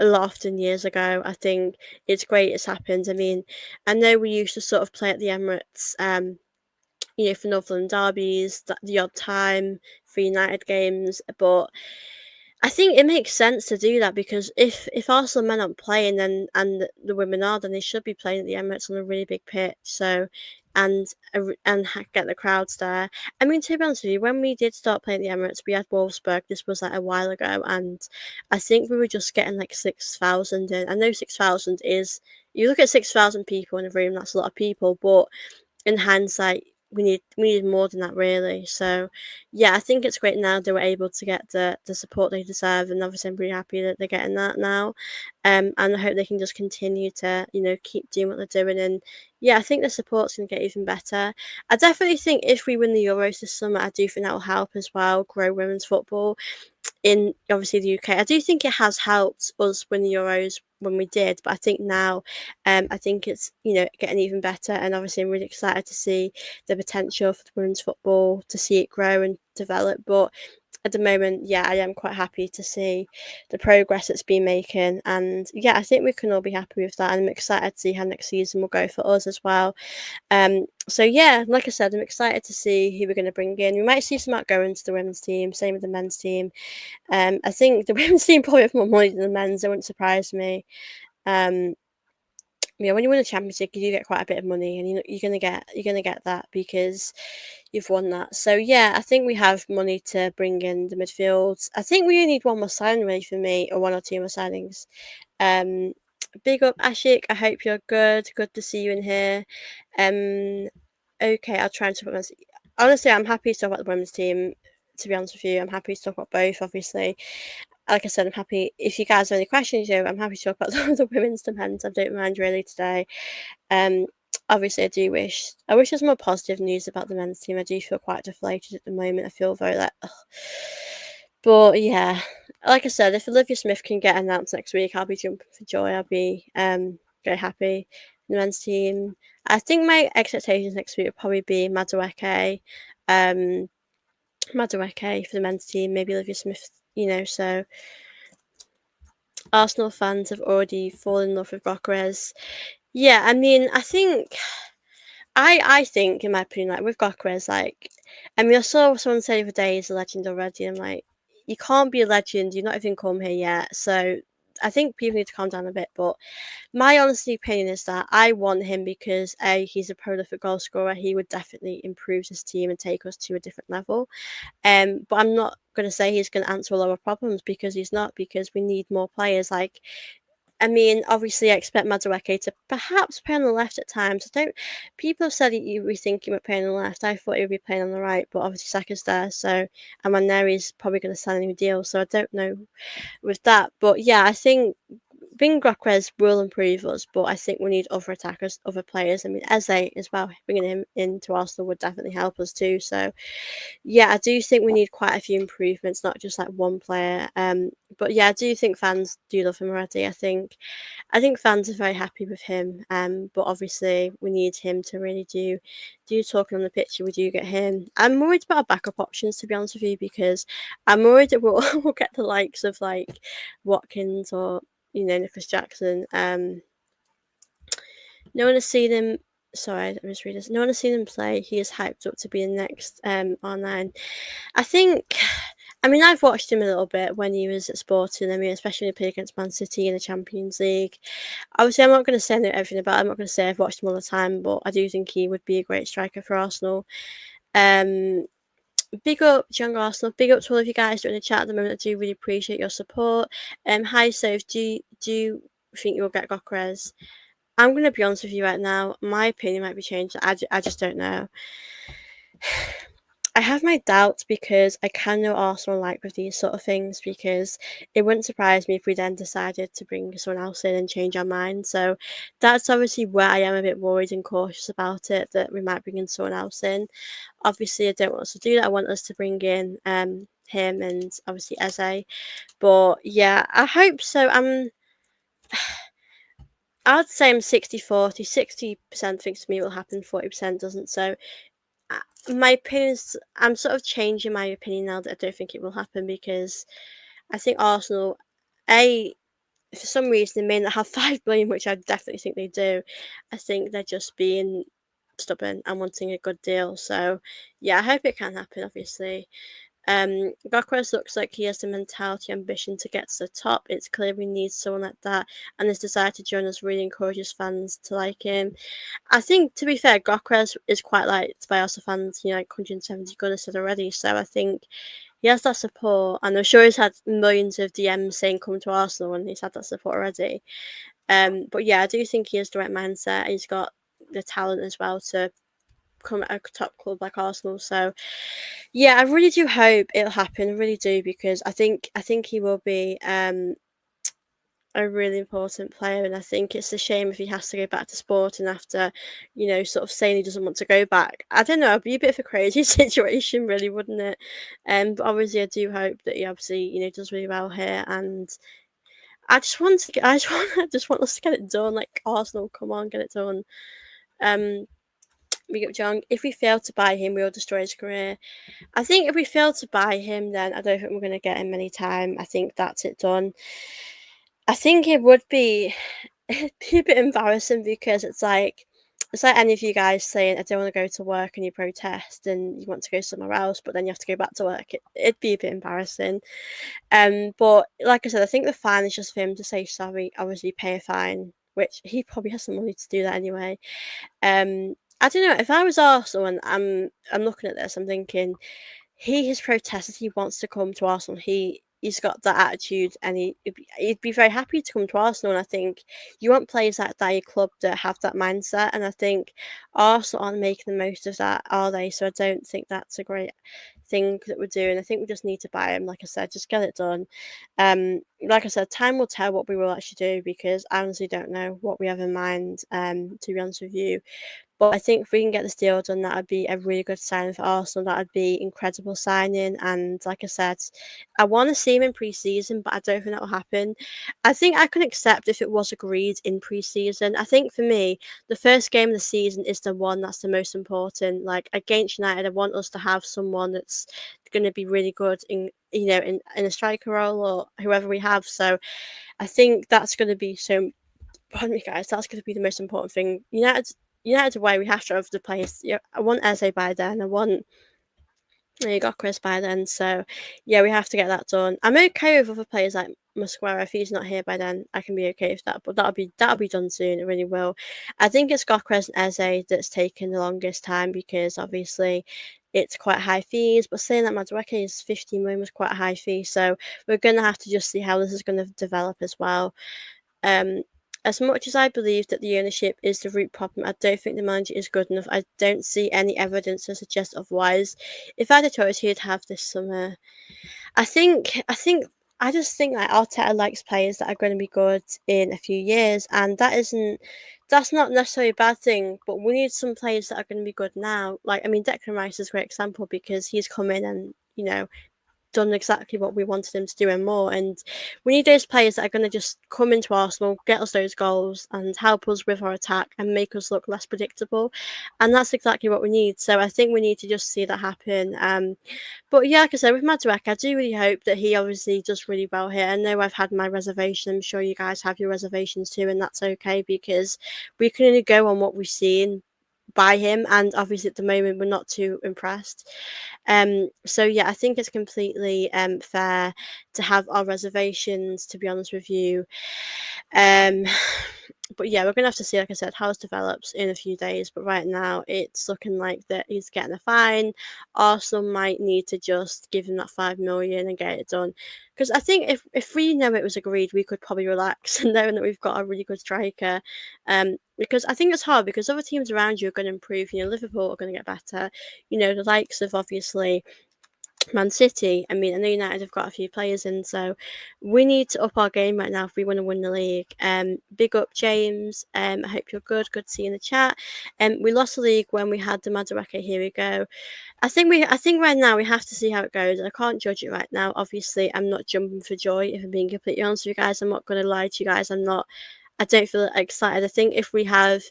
a lot often years ago. I think it's great it's happened. I mean, I know we used to sort of play at the Emirates, you know, for Northern derbies, the odd time for United games, but I think it makes sense to do that because if Arsenal men aren't playing, then and the women are, then they should be playing at the Emirates on a really big pitch. So, and get the crowds there. I mean, to be honest with you, when we did start playing at the Emirates, we had Wolfsburg. This was like a while ago, and I think we were just getting like 6,000 in. I know 6,000 is, you look at 6,000 people in a room, that's a lot of people, but in hindsight, we need more than that really. So yeah, I think it's great now they were able to get the support they deserve, and obviously I'm really happy that they're getting that now. And I hope they can just continue to, you know, keep doing what they're doing. And yeah, I think the support's gonna get even better. I definitely think if we win the Euros this summer, I do think that will help as well grow women's football in obviously the UK. I do think it has helped us win the Euros when we did, but I think now, I think it's, you know, getting even better, and obviously I'm really excited to see the potential for the women's football, to see it grow and develop. But at the moment, yeah, I am quite happy to see the progress it's been making, and yeah, I think we can all be happy with that, and I'm excited to see how next season will go for us as well. So yeah, like I said, I'm excited to see who we're going to bring in. We might see some outgoing to the women's team, same with the men's team. I think the women's team probably have more money than the men's. It wouldn't surprise me. Um, yeah, when you win a championship, you do get quite a bit of money, and you're gonna get that because you've won that. So yeah, I think we have money to bring in the midfields. I think we only need one more signing really for me, or one or two more signings. Um, Big up Ashik. I hope you're good. Good to see you in here. Okay, I'll try and talk about this. Honestly, I'm happy to talk about the women's team. To be honest with you, I'm happy to talk about both. Obviously, like I said, I'm happy if you guys have any questions. I'm happy to talk about the women's and men's. I don't mind really today. Um, Obviously, I wish there's more positive news about the men's team. I do feel quite deflated at the moment. I feel very like, ugh. But yeah, like I said, if Olivia Smith can get announced next week, I'll be jumping for joy. I'll be very happy. The men's team. I think my expectations next week will probably be um, Madueke for the men's team, maybe Olivia Smith. You know, so Arsenal fans have already fallen in love with Gyokeres. Yeah, I mean, I think, in my opinion, like with Gyokeres, like, I mean, I saw someone say the other day he's a legend already. I'm like, you can't be a legend. You're not even come here yet. So I think people need to calm down a bit, but my honest opinion is that I want him because A, he's a prolific goal scorer. He would definitely improve this team and take us to a different level. But I'm not going to say he's going to answer all our problems because he's not. Because we need more players. Like, I mean, obviously, I expect Madueke to perhaps play on the left at times. I don't. People have said he would be thinking about playing on the left. I thought he would be playing on the right, but obviously Saka's there, so and Maneri's probably going to sign a new deal. So I don't know with that. But yeah, I think bringing Gyokeres will improve us, but I think we need other attackers, other players. I mean, Eze as well, bringing him into Arsenal would definitely help us too. So yeah, I do think we need quite a few improvements, not just like one player. But yeah, I do think fans do love him already. I think fans are very happy with him. But obviously we need him to really do talking on the pitch. We do get him. I'm worried about our backup options, to be honest with you, because I'm worried that we'll we'll get the likes of like Watkins or Nicholas Jackson. No one has seen him. Sorry, let me just read this. No one has seen him play. He is hyped up to be the next R9. I think. I mean, I've watched him a little bit when he was at Sporting. I mean, especially when he played against Man City in the Champions League. Obviously, I'm not going to say everything about him. I'm not going to say I've watched him all the time, but I do think he would be a great striker for Arsenal. Um, Big up, young Arsenal. Big up to all of you guys doing the chat at the moment. I do really appreciate your support. Hi, Soph. Do you think you'll get Gyokeres? I'm going to be honest with you right now. My opinion might be changed. I just don't know. I have my doubts because I kind of know Arsenal like with these sort of things, because it wouldn't surprise me if we then decided to bring someone else in and change our mind. So that's obviously where I am a bit worried and cautious about it, that we might bring in someone else in. Obviously, I don't want us to do that. I want us to bring in him and obviously Eze. But yeah, I hope so. I'd say I'm 60-40. 60% thinks to me will happen, 40% doesn't. So my opinion is, I'm sort of changing my opinion now that I don't think it will happen, because I think Arsenal, A, for some reason, they may not have 5 billion, which I definitely think they do. I think they're just being stubborn and wanting a good deal. So yeah, I hope it can happen, obviously. Gyokeres looks like he has the mentality, ambition to get to the top. It's clear we need someone like that, and his desire to join us really encourages fans to like him. I think, to be fair, Gyokeres is quite liked by Arsenal fans. Like 170 goals said already. So I think he has that support, and I'm sure he's had millions of DMs saying come to Arsenal, and he's had that support already. But yeah, I do think he has the right mindset. He's got the talent as well to come at a top club like Arsenal. So yeah, I really do hope it'll happen. I really do, because I think he will be a really important player, and I think it's a shame if he has to go back to Sporting after, sort of saying he doesn't want to go back. I don't know, it'd be a bit of a crazy situation, really, wouldn't it? But obviously, I do hope that he obviously, does really well here, and I just want to get, I just want, I just want us to get it done. Like Arsenal, come on, get it done. Um, we get John. If we fail to buy him, we'll destroy his career. I think if we fail to buy him, then I don't think we're going to get him any time. I think that's it done. I think it would be it'd be a bit embarrassing, because it's like any of you guys saying, I don't want to go to work, and you protest and you want to go somewhere else, but then you have to go back to work. It'd be a bit embarrassing. But like I said, I think the fine is just for him to say sorry, obviously pay a fine, which he probably has the money to do that anyway. I don't know, if I was Arsenal and I'm looking at this, I'm thinking, he has protested. He wants to come to Arsenal. He's got that attitude, and he'd be very happy to come to Arsenal. And I think you want players like that at your club that have that mindset. And I think Arsenal aren't making the most of that, are they? So I don't think that's a great thing that we're doing. I think we just need to buy him. Like I said, just get it done. Like I said, time will tell what we will actually do, because I honestly don't know what we have in mind. To be honest with you. But I think if we can get this deal done, that would be a really good signing for Arsenal. That would be incredible signing. And like I said, I want to see him in pre-season, but I don't think that will happen. I think I can accept if it was agreed in pre-season. I think for me, the first game of the season is the one that's the most important. Like against United, I want us to have someone that's going to be really good in a striker role, or whoever we have. So I think that's going to be so. Pardon me, guys. That's going to be the most important thing. United away, we have to have the players. Yeah, I want Eze by then. I want You got Chris by then, so yeah, we have to get that done. I'm okay with other players like Mosquera. If he's not here by then, I can be okay with that. But that'll be done soon. It really will. I think it's Gyokeras and Eze that's taken the longest time because obviously it's quite high fees. But saying that Madueke is 15 million was quite a high fee, so we're gonna have to just see how this is gonna develop as well. Um, as much as I believe that the ownership is the root problem, I don't think the manager is good enough. I don't see any evidence to suggest otherwise. If I had a choice, he'd have this summer. I just think like Arteta likes players that are going to be good in a few years, and that's not necessarily a bad thing. But we need some players that are going to be good now. Like I mean, Declan Rice is a great example because he's come in and done exactly what we wanted him to do and more. And we need those players that are going to just come into Arsenal, get us those goals, and help us with our attack and make us look less predictable. And that's exactly what we need. So I think we need to just see that happen. But yeah, like I said, with Madueke, I do really hope that he obviously does really well here. I know I've had my reservation. I'm sure you guys have your reservations too, and that's okay because we can only go on what we've seen by him, and obviously at the moment we're not too impressed. So yeah, I think it's completely fair to have our reservations, to be honest with you. Um, but yeah, we're gonna have to see, like I said, how it develops in a few days. But right now, it's looking like that he's getting a fine. Arsenal might need to just give him that 5 million and get it done. Because I think if we know it was agreed, we could probably relax and knowing that we've got a really good striker. Because I think it's hard because other teams around you are going to improve. Liverpool are going to get better. The likes of obviously Man City. I mean, I know United have got a few players in, so we need to up our game right now if we want to win the league. Big up James. I hope you're good. Good to see you in the chat. We lost the league when we had the Madueke. Here we go. I think right now we have to see how it goes. I can't judge it right now. Obviously, I'm not jumping for joy. If I'm being completely honest with you guys, I'm not going to lie to you guys. I'm not. I don't feel excited. I think if we have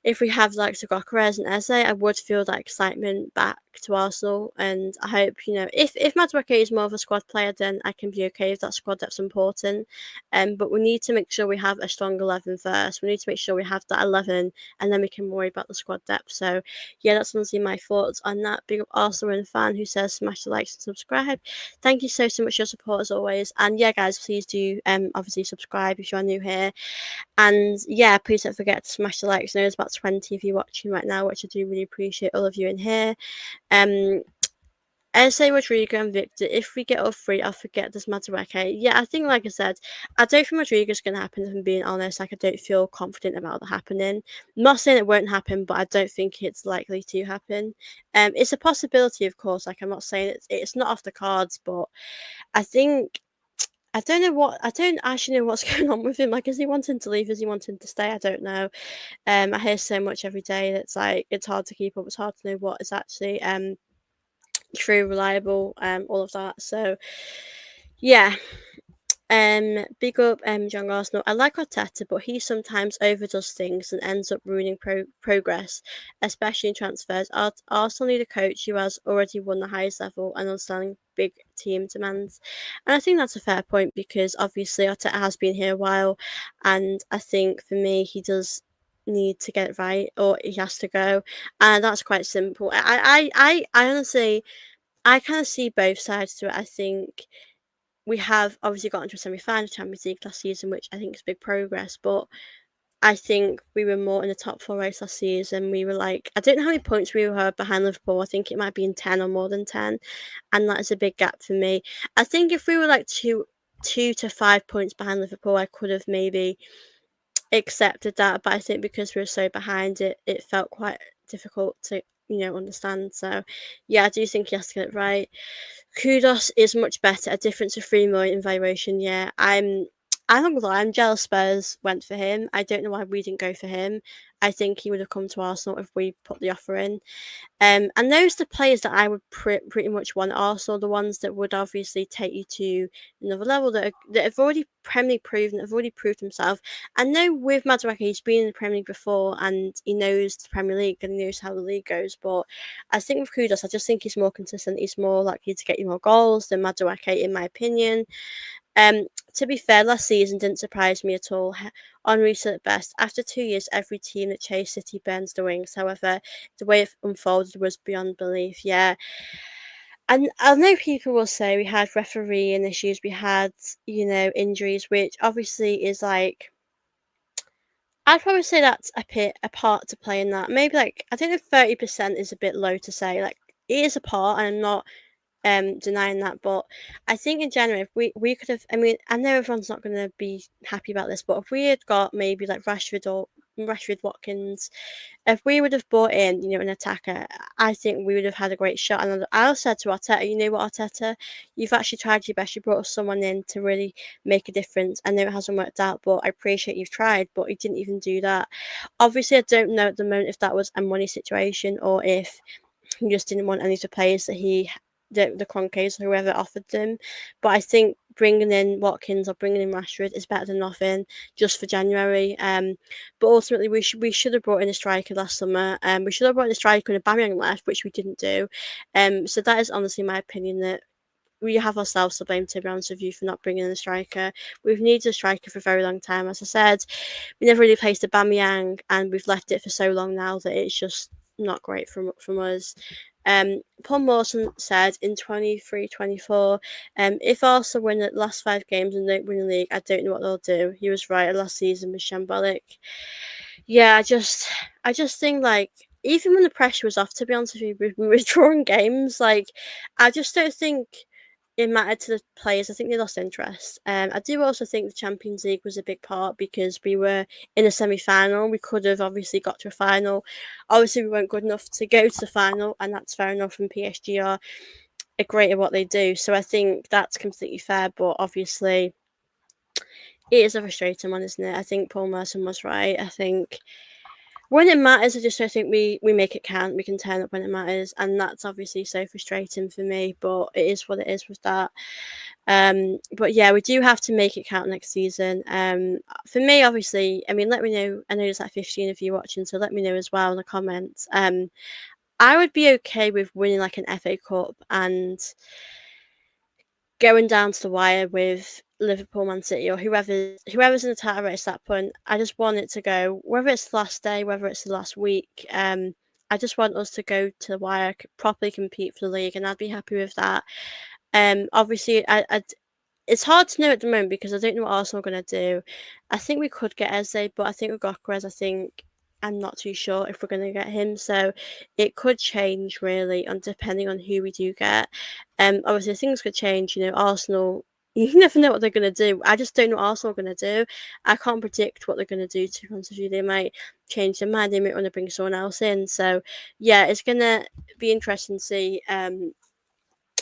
like Gyokeres and Eze, I would feel that excitement back to Arsenal. And I hope, if Madueke is more of a squad player, then I can be okay with that squad. That's important. But we need to make sure we have a strong 11 first. We need to make sure we have that 11, and then we can worry about the squad depth. So, yeah, that's honestly my thoughts on that. Big up Arsenal and fan who says smash the likes and subscribe. Thank you so much for your support as always. And yeah, guys, please do obviously subscribe if you're new here. And yeah, please don't forget to smash the likes. I know there's about 20 of you watching right now, which I do really appreciate all of you in here. Eze, Rodrigo, and Victor. If we get all three, I'll forget this Madueke. Yeah, I think, like I said, I don't think Rodrigo's going to happen, if I'm being honest. Like, I don't feel confident about that happening. I'm not saying it won't happen, but I don't think it's likely to happen. It's a possibility, of course. Like, I'm not saying it's not off the cards, but I think I don't know I don't actually know what's going on with him. Like, is he wanting to leave? Is he wanting to stay? I don't know. I hear so much every day that it's like it's hard to keep up. It's hard to know what is actually true, reliable, all of that. So yeah, big up, John Arsenal. I like Arteta, but he sometimes overdoes things and ends up ruining progress, especially in transfers. Arsenal need a coach who has already won the highest level and understanding big team demands. And I think that's a fair point because obviously Arteta has been here a while, and I think for me he does need to get it right or he has to go, and that's quite simple. I honestly I kind of see both sides to it. I think we have obviously got into a semi-final Champions League last season, which I think is big progress. But I think we were more in the top four race last season. We were like, I don't know how many points we were behind Liverpool. I think it might be in 10 or more than 10, and that is a big gap for me. I think if we were like two to 5 points behind Liverpool, I could have maybe accepted that. But I think because we were so behind, it felt quite difficult to understand. So yeah, I do think he has to get it right. Kudos is much better. A difference of 3 million in valuation. Yeah, I'm not gonna lie. I'm jealous Spurs went for him. I don't know why we didn't go for him. I think he would have come to Arsenal if we put the offer in. And those are the players that I would pretty much want. Arsenal, the ones that would obviously take you to another level that have already Premier League proven, have already proved himself. I know with Madueke, he's been in the Premier League before and he knows the Premier League and he knows how the league goes. But I think with Kudos, I just think he's more consistent. He's more likely to get you more goals than Madueke, in my opinion. To be fair, last season didn't surprise me at all. Henri's at best. After 2 years, every team that chased City burns the wings. However, the way it unfolded was beyond belief. Yeah, And I know people will say we had refereeing issues, we had, injuries, which obviously is like I'd probably say that's a part to play in that. Maybe like I think the 30% is a bit low to say. Like it is a part, and I'm not denying that. But I think in general, if we could have, I mean, I know everyone's not going to be happy about this, but if we had got maybe like Rashford Watkins, if we would have brought in, an attacker, I think we would have had a great shot. And I also said to Arteta, you know what, Arteta, you've actually tried your best. You brought someone in to really make a difference. I know it hasn't worked out, but I appreciate you've tried. But you didn't even do that. Obviously, I don't know at the moment if that was a money situation or if he just didn't want any of the players that the Kroenkes or whoever offered them. But I think bringing in Watkins or bringing in Rashford is better than nothing just for January. But ultimately we should have brought in a striker last summer. We should have brought in a striker when Aubameyang left, which we didn't do. So that is honestly my opinion that we have ourselves to blame, to be honest with you, for not bringing in a striker. We've needed a striker for a very long time. As I said, we never really placed Aubameyang, and we've left it for so long now that it's just not great from us. Paul Mawson said in 23-24, if Arsenal win the last 5 games and don't win the league, I don't know what they'll do. He was right. Last season was shambolic. Yeah, I just think like even when the pressure was off, to be honest with you, we were drawing games. Like I just don't think it mattered to the players. I think they lost interest. I do also think the Champions League was a big part because we were in a semi-final. We could have obviously got to a final. Obviously, we weren't good enough to go to the final, and that's fair enough. And PSG are great at what they do, so I think that's completely fair. But obviously, it is a frustrating one, isn't it? I think Paul Merson was right. I think when it matters, I just don't think we make it count. We can turn up when it matters, and that's obviously so frustrating for me. But it is what it is with that. But yeah, we do have to make it count next season. For me, obviously, I mean, let me know. I know there's like 15 of you watching, so let me know as well in the comments. I would be okay with winning like an FA Cup and going down to the wire with Liverpool, Man City, or whoever's in the title race at that point. I just want it to go, whether it's the last day, whether it's the last week. I just want us to go to the wire, properly compete for the league, and I'd be happy with that. Obviously, it's hard to know at the moment because I don't know what Arsenal are going to do. I think we could get Eze, but I think with Gyokeras, I'm not too sure if we're going to get him. So it could change really, on depending on who we do get. Obviously things could change. Arsenal. You never know what they're going to do. I just don't know what Arsenal are going to do. I can't predict what they're going to do. To be honest with you, they might change their mind. They might want to bring someone else in. So yeah, it's going to be interesting to see. Like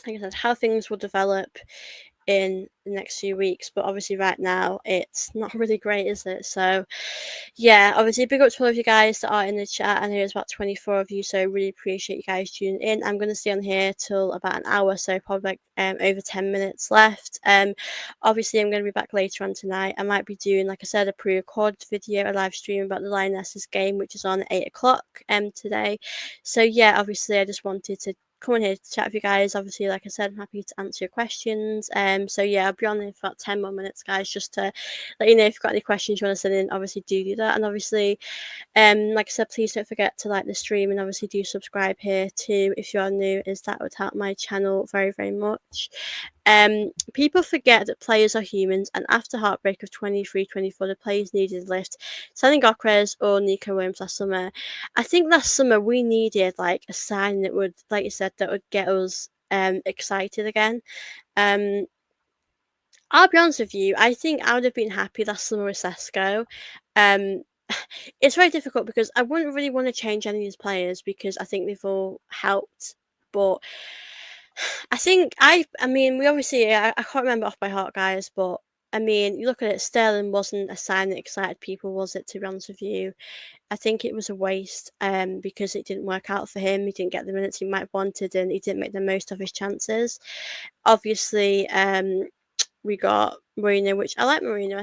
I said, how things will develop in the next few weeks, but obviously right now it's not really great, is it? So yeah, obviously big up to all of you guys that are in the chat. I know there's about 24 of you, so really appreciate you guys tuning in. I'm going to stay on here till about an hour, so probably like over 10 minutes left. Obviously I'm going to be back later on tonight. I might be doing, like I said, a pre-recorded video, a live stream about the Lionesses game, which is on at 8 o'clock today. So yeah, obviously I just wanted to come on here to chat with you guys. Obviously, like I said, I'm happy to answer your questions. So yeah, I'll be on here for about 10 more minutes, guys, just to let you know if you've got any questions you want to send in. Obviously, do that, and obviously, like I said, please don't forget to like the stream, and obviously do subscribe here too if you are new, as that would help my channel very, very much. People forget that players are humans, and after heartbreak of 23-24, the players needed a lift. Selling Gyokeres or Nico Williams last summer, I think last summer we needed like a sign that would, like you said, that would get us excited again. I'll be honest with you, I think I would have been happy last summer with Sesko. Um, it's very difficult because I wouldn't really want to change any of these players because I think they've all helped, but I mean, we obviously, I can't remember off by heart, guys, but I mean, you look at it, Sterling wasn't a sign that excited people, was it, to be honest with you? I think it was a waste because it didn't work out for him. He didn't get the minutes he might have wanted, and he didn't make the most of his chances. Obviously, we got Marino, which I like Marino.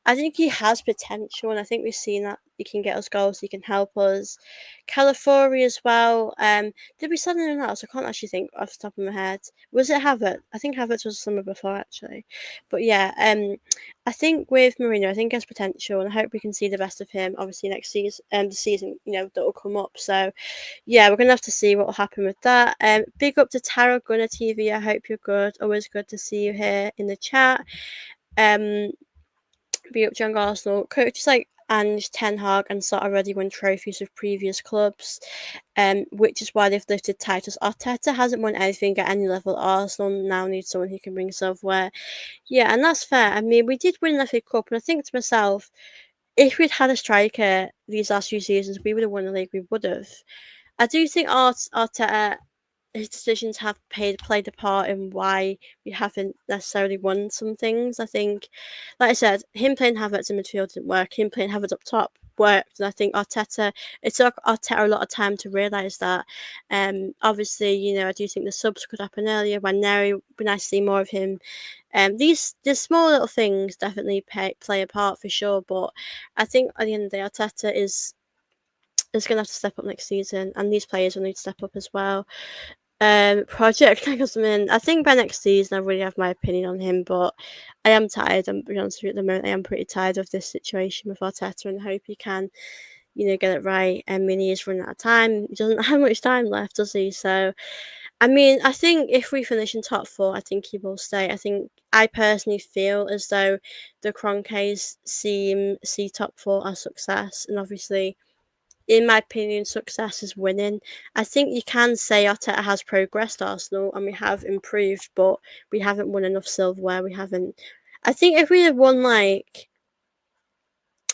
I think he has potential, and I think we've seen that he can get us goals, he can help us. Calafiori as well. Did we sign anyone else? I can't actually think off the top of my head. Was it Havertz? I think Havertz was the summer before actually. But yeah, I think with Mourinho, I think he has potential, and I hope we can see the best of him. Obviously next season, the season that will come up. So yeah, we're gonna have to see what will happen with that. Big up to Tara Gunner TV. I hope you're good. Always good to see you here in the chat. Um, Big up Young Arsenal. Coaches like Ange, Ten Hag, and Sot already won trophies with previous clubs, which is why they've lifted titles. Arteta hasn't won anything at any level. Arsenal now need someone who can bring silverware. Yeah, and that's fair. I mean, we did win the FA Cup, and I think to myself, if we'd had a striker these last few seasons, we would have won the league. We would have. I do think Arteta, his decisions have played a part in why we haven't necessarily won some things. I think, like I said, him playing Havertz in midfield didn't work. Him playing Havertz up top worked, and I think Arteta. It took Arteta a lot of time to realise that. Obviously, I do think the subs could happen earlier when I see more of him. These small little things definitely play a part for sure. But I think at the end of the day, Arteta is going to have to step up next season, and these players will need to step up as well. Project Nagelsmann, I think by next season I really have my opinion on him, but I am tired. I'm being honest with you at the moment. I am pretty tired of this situation with Arteta, and hope he can, get it right. I mean, he is running out of time. He doesn't have much time left, does he? So, I mean, I think if we finish in top four, I think he will stay. I personally feel as though the Kroenkes see top four as success, and obviously in my opinion, success is winning. I think you can say Arteta has progressed Arsenal and we have improved, but we haven't won enough silverware. We haven't. I think if we had won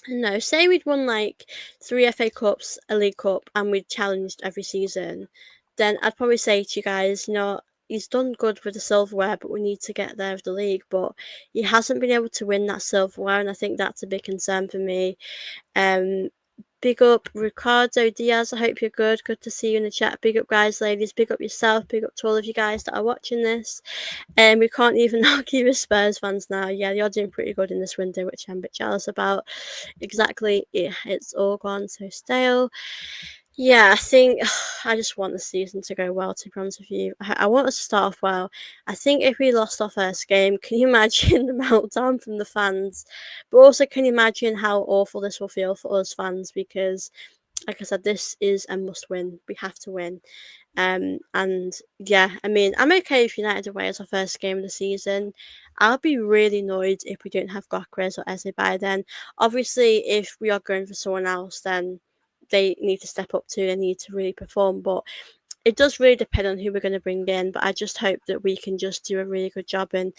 no, say we'd won like three FA Cups, a League Cup, and we'd challenged every season, then I'd probably say to you guys, he's done good with the silverware, but we need to get there with the league. But he hasn't been able to win that silverware, and I think that's a big concern for me. Um, Big up Ricardo Diaz. I hope you're good. Good to see you in the chat. Big up, guys, ladies. Big up yourself. Big up to all of you guys that are watching this. And we can't even argue with Spurs fans now. Yeah, you're doing pretty good in this window, which I'm a bit jealous about. Exactly. Yeah, it's all gone so stale. Yeah, I think I just want the season to go well, to be honest with you. I want us to start off well. I think if we lost our first game, can you imagine the meltdown from the fans? But also, can you imagine how awful this will feel for us fans? Because, like I said, this is a must win. We have to win. And yeah, I mean, I'm okay if United away as our first game of the season. I'll be really annoyed if we don't have Gyokeras or Eze by then. Obviously, if we are going for someone else, then they need to step up too. They need to really perform. But it does really depend on who we're going to bring in. But I just hope that we can just do a really good job and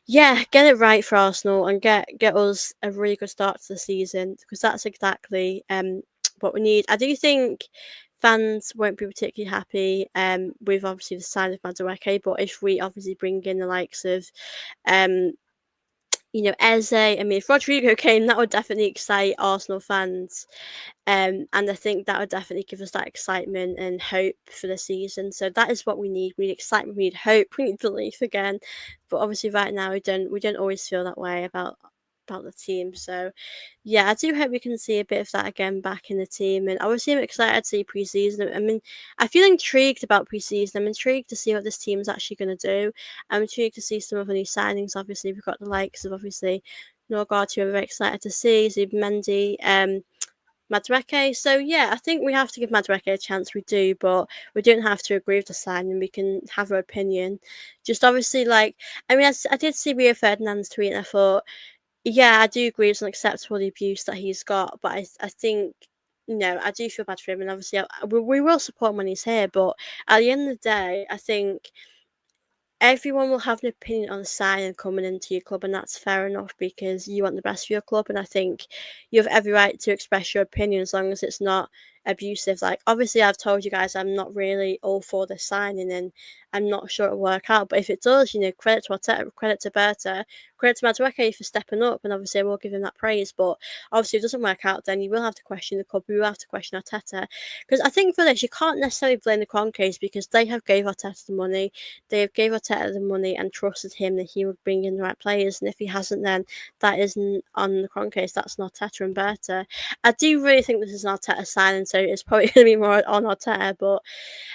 yeah, get it right for Arsenal and get us a really good start to the season because that's exactly what we need. I do think fans won't be particularly happy with obviously the sign of Madueke, but if we obviously bring in the likes of um Eze, I mean if Rodrigo came, that would definitely excite Arsenal fans. And I think that would definitely give us that excitement and hope for the season. So that is what we need. We need excitement, we need hope, we need belief again. But obviously right now we don't always feel that way about the team. So yeah, I do hope we can see a bit of that again back in the team. And obviously I'm excited to see pre-season. I mean, I feel intrigued about pre-season. I'm intrigued to see what this team is actually going to do. I'm intrigued to see some of the new signings. Obviously, we've got the likes of obviously Norgard, who I'm very excited to see, Zubimendi, Madueke. So yeah, I think we have to give Madueke a chance. We do, but we don't have to agree with the signing. We can have our opinion. Just obviously, I mean, I did see Rio Ferdinand's tweet, and I thought, yeah, I do agree it's unacceptable the abuse that he's got, but I think. I do feel bad for him, and obviously we will support him when he's here. But at the end of the day, I think everyone will have an opinion on the signing coming into your club, and that's fair enough because you want the best for your club. And I think you have every right to express your opinion as long as it's not abusive. Like, obviously, I've told you guys I'm not really all for this signing, and I'm not sure it'll work out. But if it does, credit to Arteta, credit to Berta, credit to Madueke for stepping up, and obviously I will give him that praise. But obviously, if it doesn't work out, then you will have to question the club. You will have to question Arteta, because I think for this, you can't necessarily blame the Kroenkes because they have gave Arteta the money. They have gave Arteta the money and trusted him that he would bring in the right players. And if he hasn't, then that isn't on the Kroenkes. That's not Arteta and Berta. I do really think this is an Arteta signing, so it's probably going to be more on Arteta. But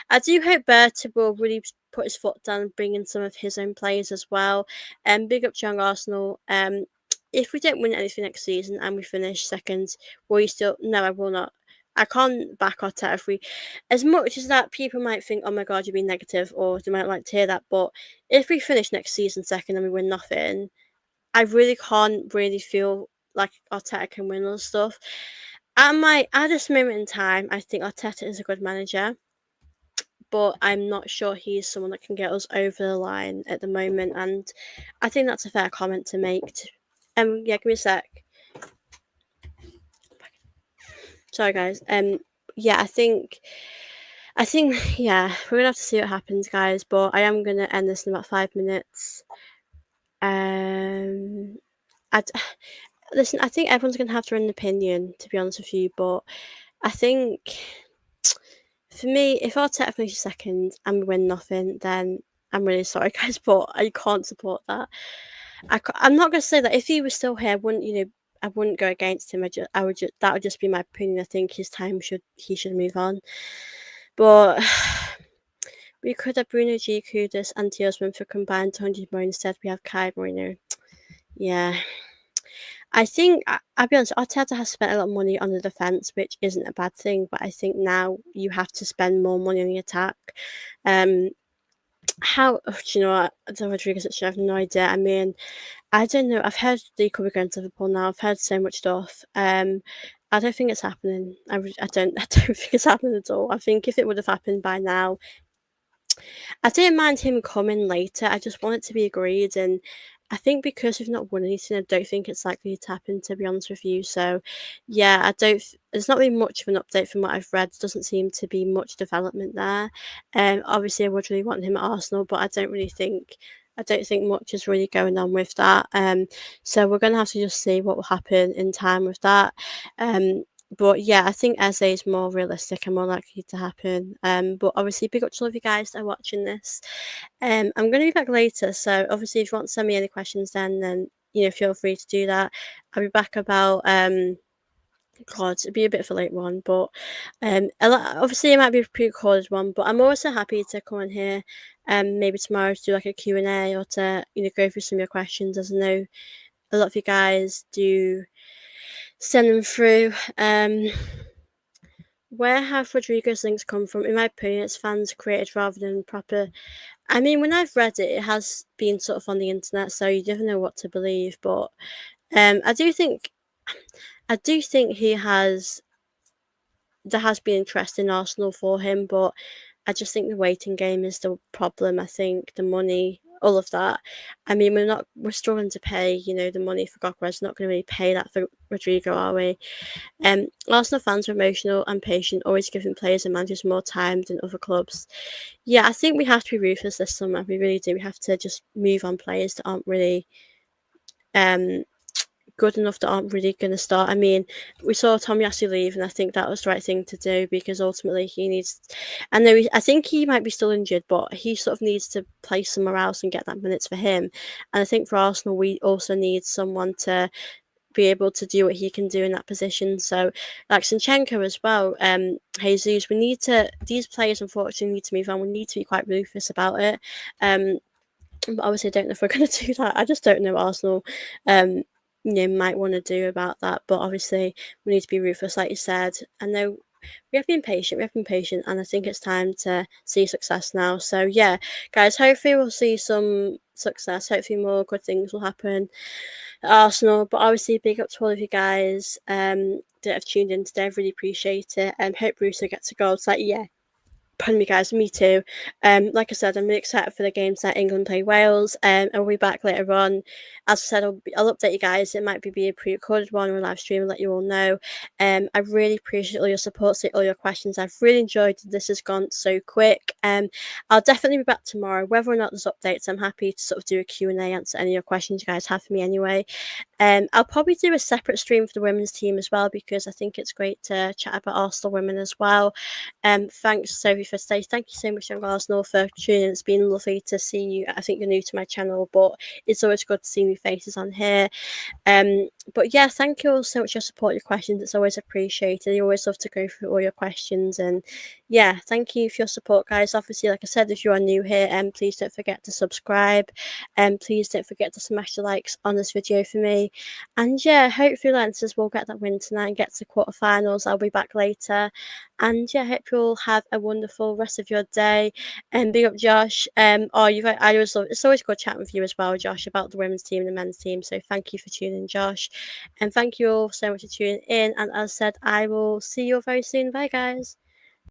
I do hope Berta will really put his foot down and bring in some of his own players as well. Big up to young Arsenal. If we don't win anything next season and we finish second, will you still? No, I will not. I can't back Arteta if we, as much as that people might think, oh my god, you're being negative, or they might like to hear that. But if we finish next season second and we win nothing, I really can't really feel like Arteta can win all stuff. At this moment in time, I think Arteta is a good manager, but I'm not sure he's someone that can get us over the line at the moment, and I think that's a fair comment to make. Yeah, give me a sec. Sorry, guys. Yeah, yeah, we're gonna have to see what happens, guys. But I am gonna end this in about 5 minutes. I listen. I think everyone's gonna have their own opinion, to be honest with you. But I think for me, if Arteta finishes second and we win nothing, then I'm really sorry, guys, but I can't support that. I'm not gonna say that if he was still here, I wouldn't go against him. I would just that would just be my opinion. I think he should move on. But we could have Bruno G, Kudus, and Tiersman for combined 200 more. Instead, we have Kai Moreno. Yeah. I think, I'll be honest, Arteta has spent a lot of money on the defence, which isn't a bad thing, but I think now you have to spend more money on the attack. Do you know what? The Rodriguez situation, I have no idea. I mean, I don't know. I've heard they could be going to Liverpool now. I've heard so much stuff. I don't think it's happening. I don't I don't think it's happening at all. I think if it would have happened by now, I don't mind him coming later. I just want it to be agreed, and I think because we've not won anything, I don't think it's likely to happen. To be honest with you, so yeah, I don't. There's not really much of an update from what I've read. There doesn't seem to be much development there. Obviously, I would really want him at Arsenal, but I don't really think. I don't think much is really going on with that. So we're gonna have to just see what will happen in time with that. But yeah, I think Eze is more realistic and more likely to happen. But obviously, big up to all of you guys that are watching this. I'm going to be back later, so obviously, if you want to send me any questions, then feel free to do that. I'll be back about God, it'd be a bit of a late one, but obviously it might be a pre-recorded one. But I'm also happy to come on here, maybe tomorrow to do like a Q&A or to go through some of your questions, as I know a lot of you guys do send them through. Where have Rodrigo's links come from? In my opinion, it's fans created rather than proper. I mean, when I've read it, it has been sort of on the internet, so you never know what to believe. But I do think there has been interest in Arsenal for him, but I just think the waiting game is the problem. I think the money, all of that. I mean, we're struggling to pay, the money for Gyokeras. Not going to really pay that for Rodrigo, are we? Arsenal fans are emotional and patient, always giving players and managers more time than other clubs. Yeah, I think we have to be ruthless this summer. We really do. We have to just move on players that aren't really good enough, that aren't really going to start. I mean, we saw Tomiyasu leave, and I think that was the right thing to do because ultimately he needs. I think he might be still injured, but he sort of needs to play somewhere else and get that minutes for him. And I think for Arsenal, we also need someone to be able to do what he can do in that position. So, like Zinchenko as well, Jesus, these players unfortunately need to move on. We need to be quite ruthless about it. But obviously, I don't know if we're going to do that. I just don't know what Arsenal, might want to do about that. But obviously, we need to be ruthless, like you said. I know we have been patient, and I think it's time to see success now. So yeah, guys, hopefully we'll see some success. Hopefully more good things will happen at Arsenal. But obviously, big up to all of you guys that have tuned in today. I really appreciate it. Hope Russo gets a goal. It's like, yeah, Pardon me, guys. Me too. Like I said, I'm really excited for the games that England play Wales. And we'll be back later on. As I said, I'll update you guys. It might be a pre-recorded one or a live stream and let you all know. I really appreciate all your support, all your questions. I've really enjoyed this. Has gone so quick. I'll definitely be back tomorrow. Whether or not there's updates, I'm happy to sort of do a Q&A, answer any of your questions you guys have for me anyway. I'll probably do a separate stream for the women's team as well because I think it's great to chat about Arsenal women as well. Thanks, Sophie, for staying. Thank you so much, Young Arsenal, for tuning in. It's been lovely to see you. I think you're new to my channel, but it's always good to see new faces on here. But yeah, thank you all so much for your support, your questions. It's always appreciated. I always love to go through all your questions. And yeah, thank you for your support, guys. Obviously, like I said, if you are new here, please don't forget to subscribe. And please don't forget to smash the likes on this video for me. And yeah, hopefully Lancers will get that win tonight and get to quarterfinals. I'll be back later. And yeah, hope you all have a wonderful rest of your day. And big up Josh. I always love, it's always good chatting with you as well, Josh, about the women's team and the men's team. So thank you for tuning in, Josh. And thank you all so much for tuning in. And as I said, I will see you all very soon. Bye, guys.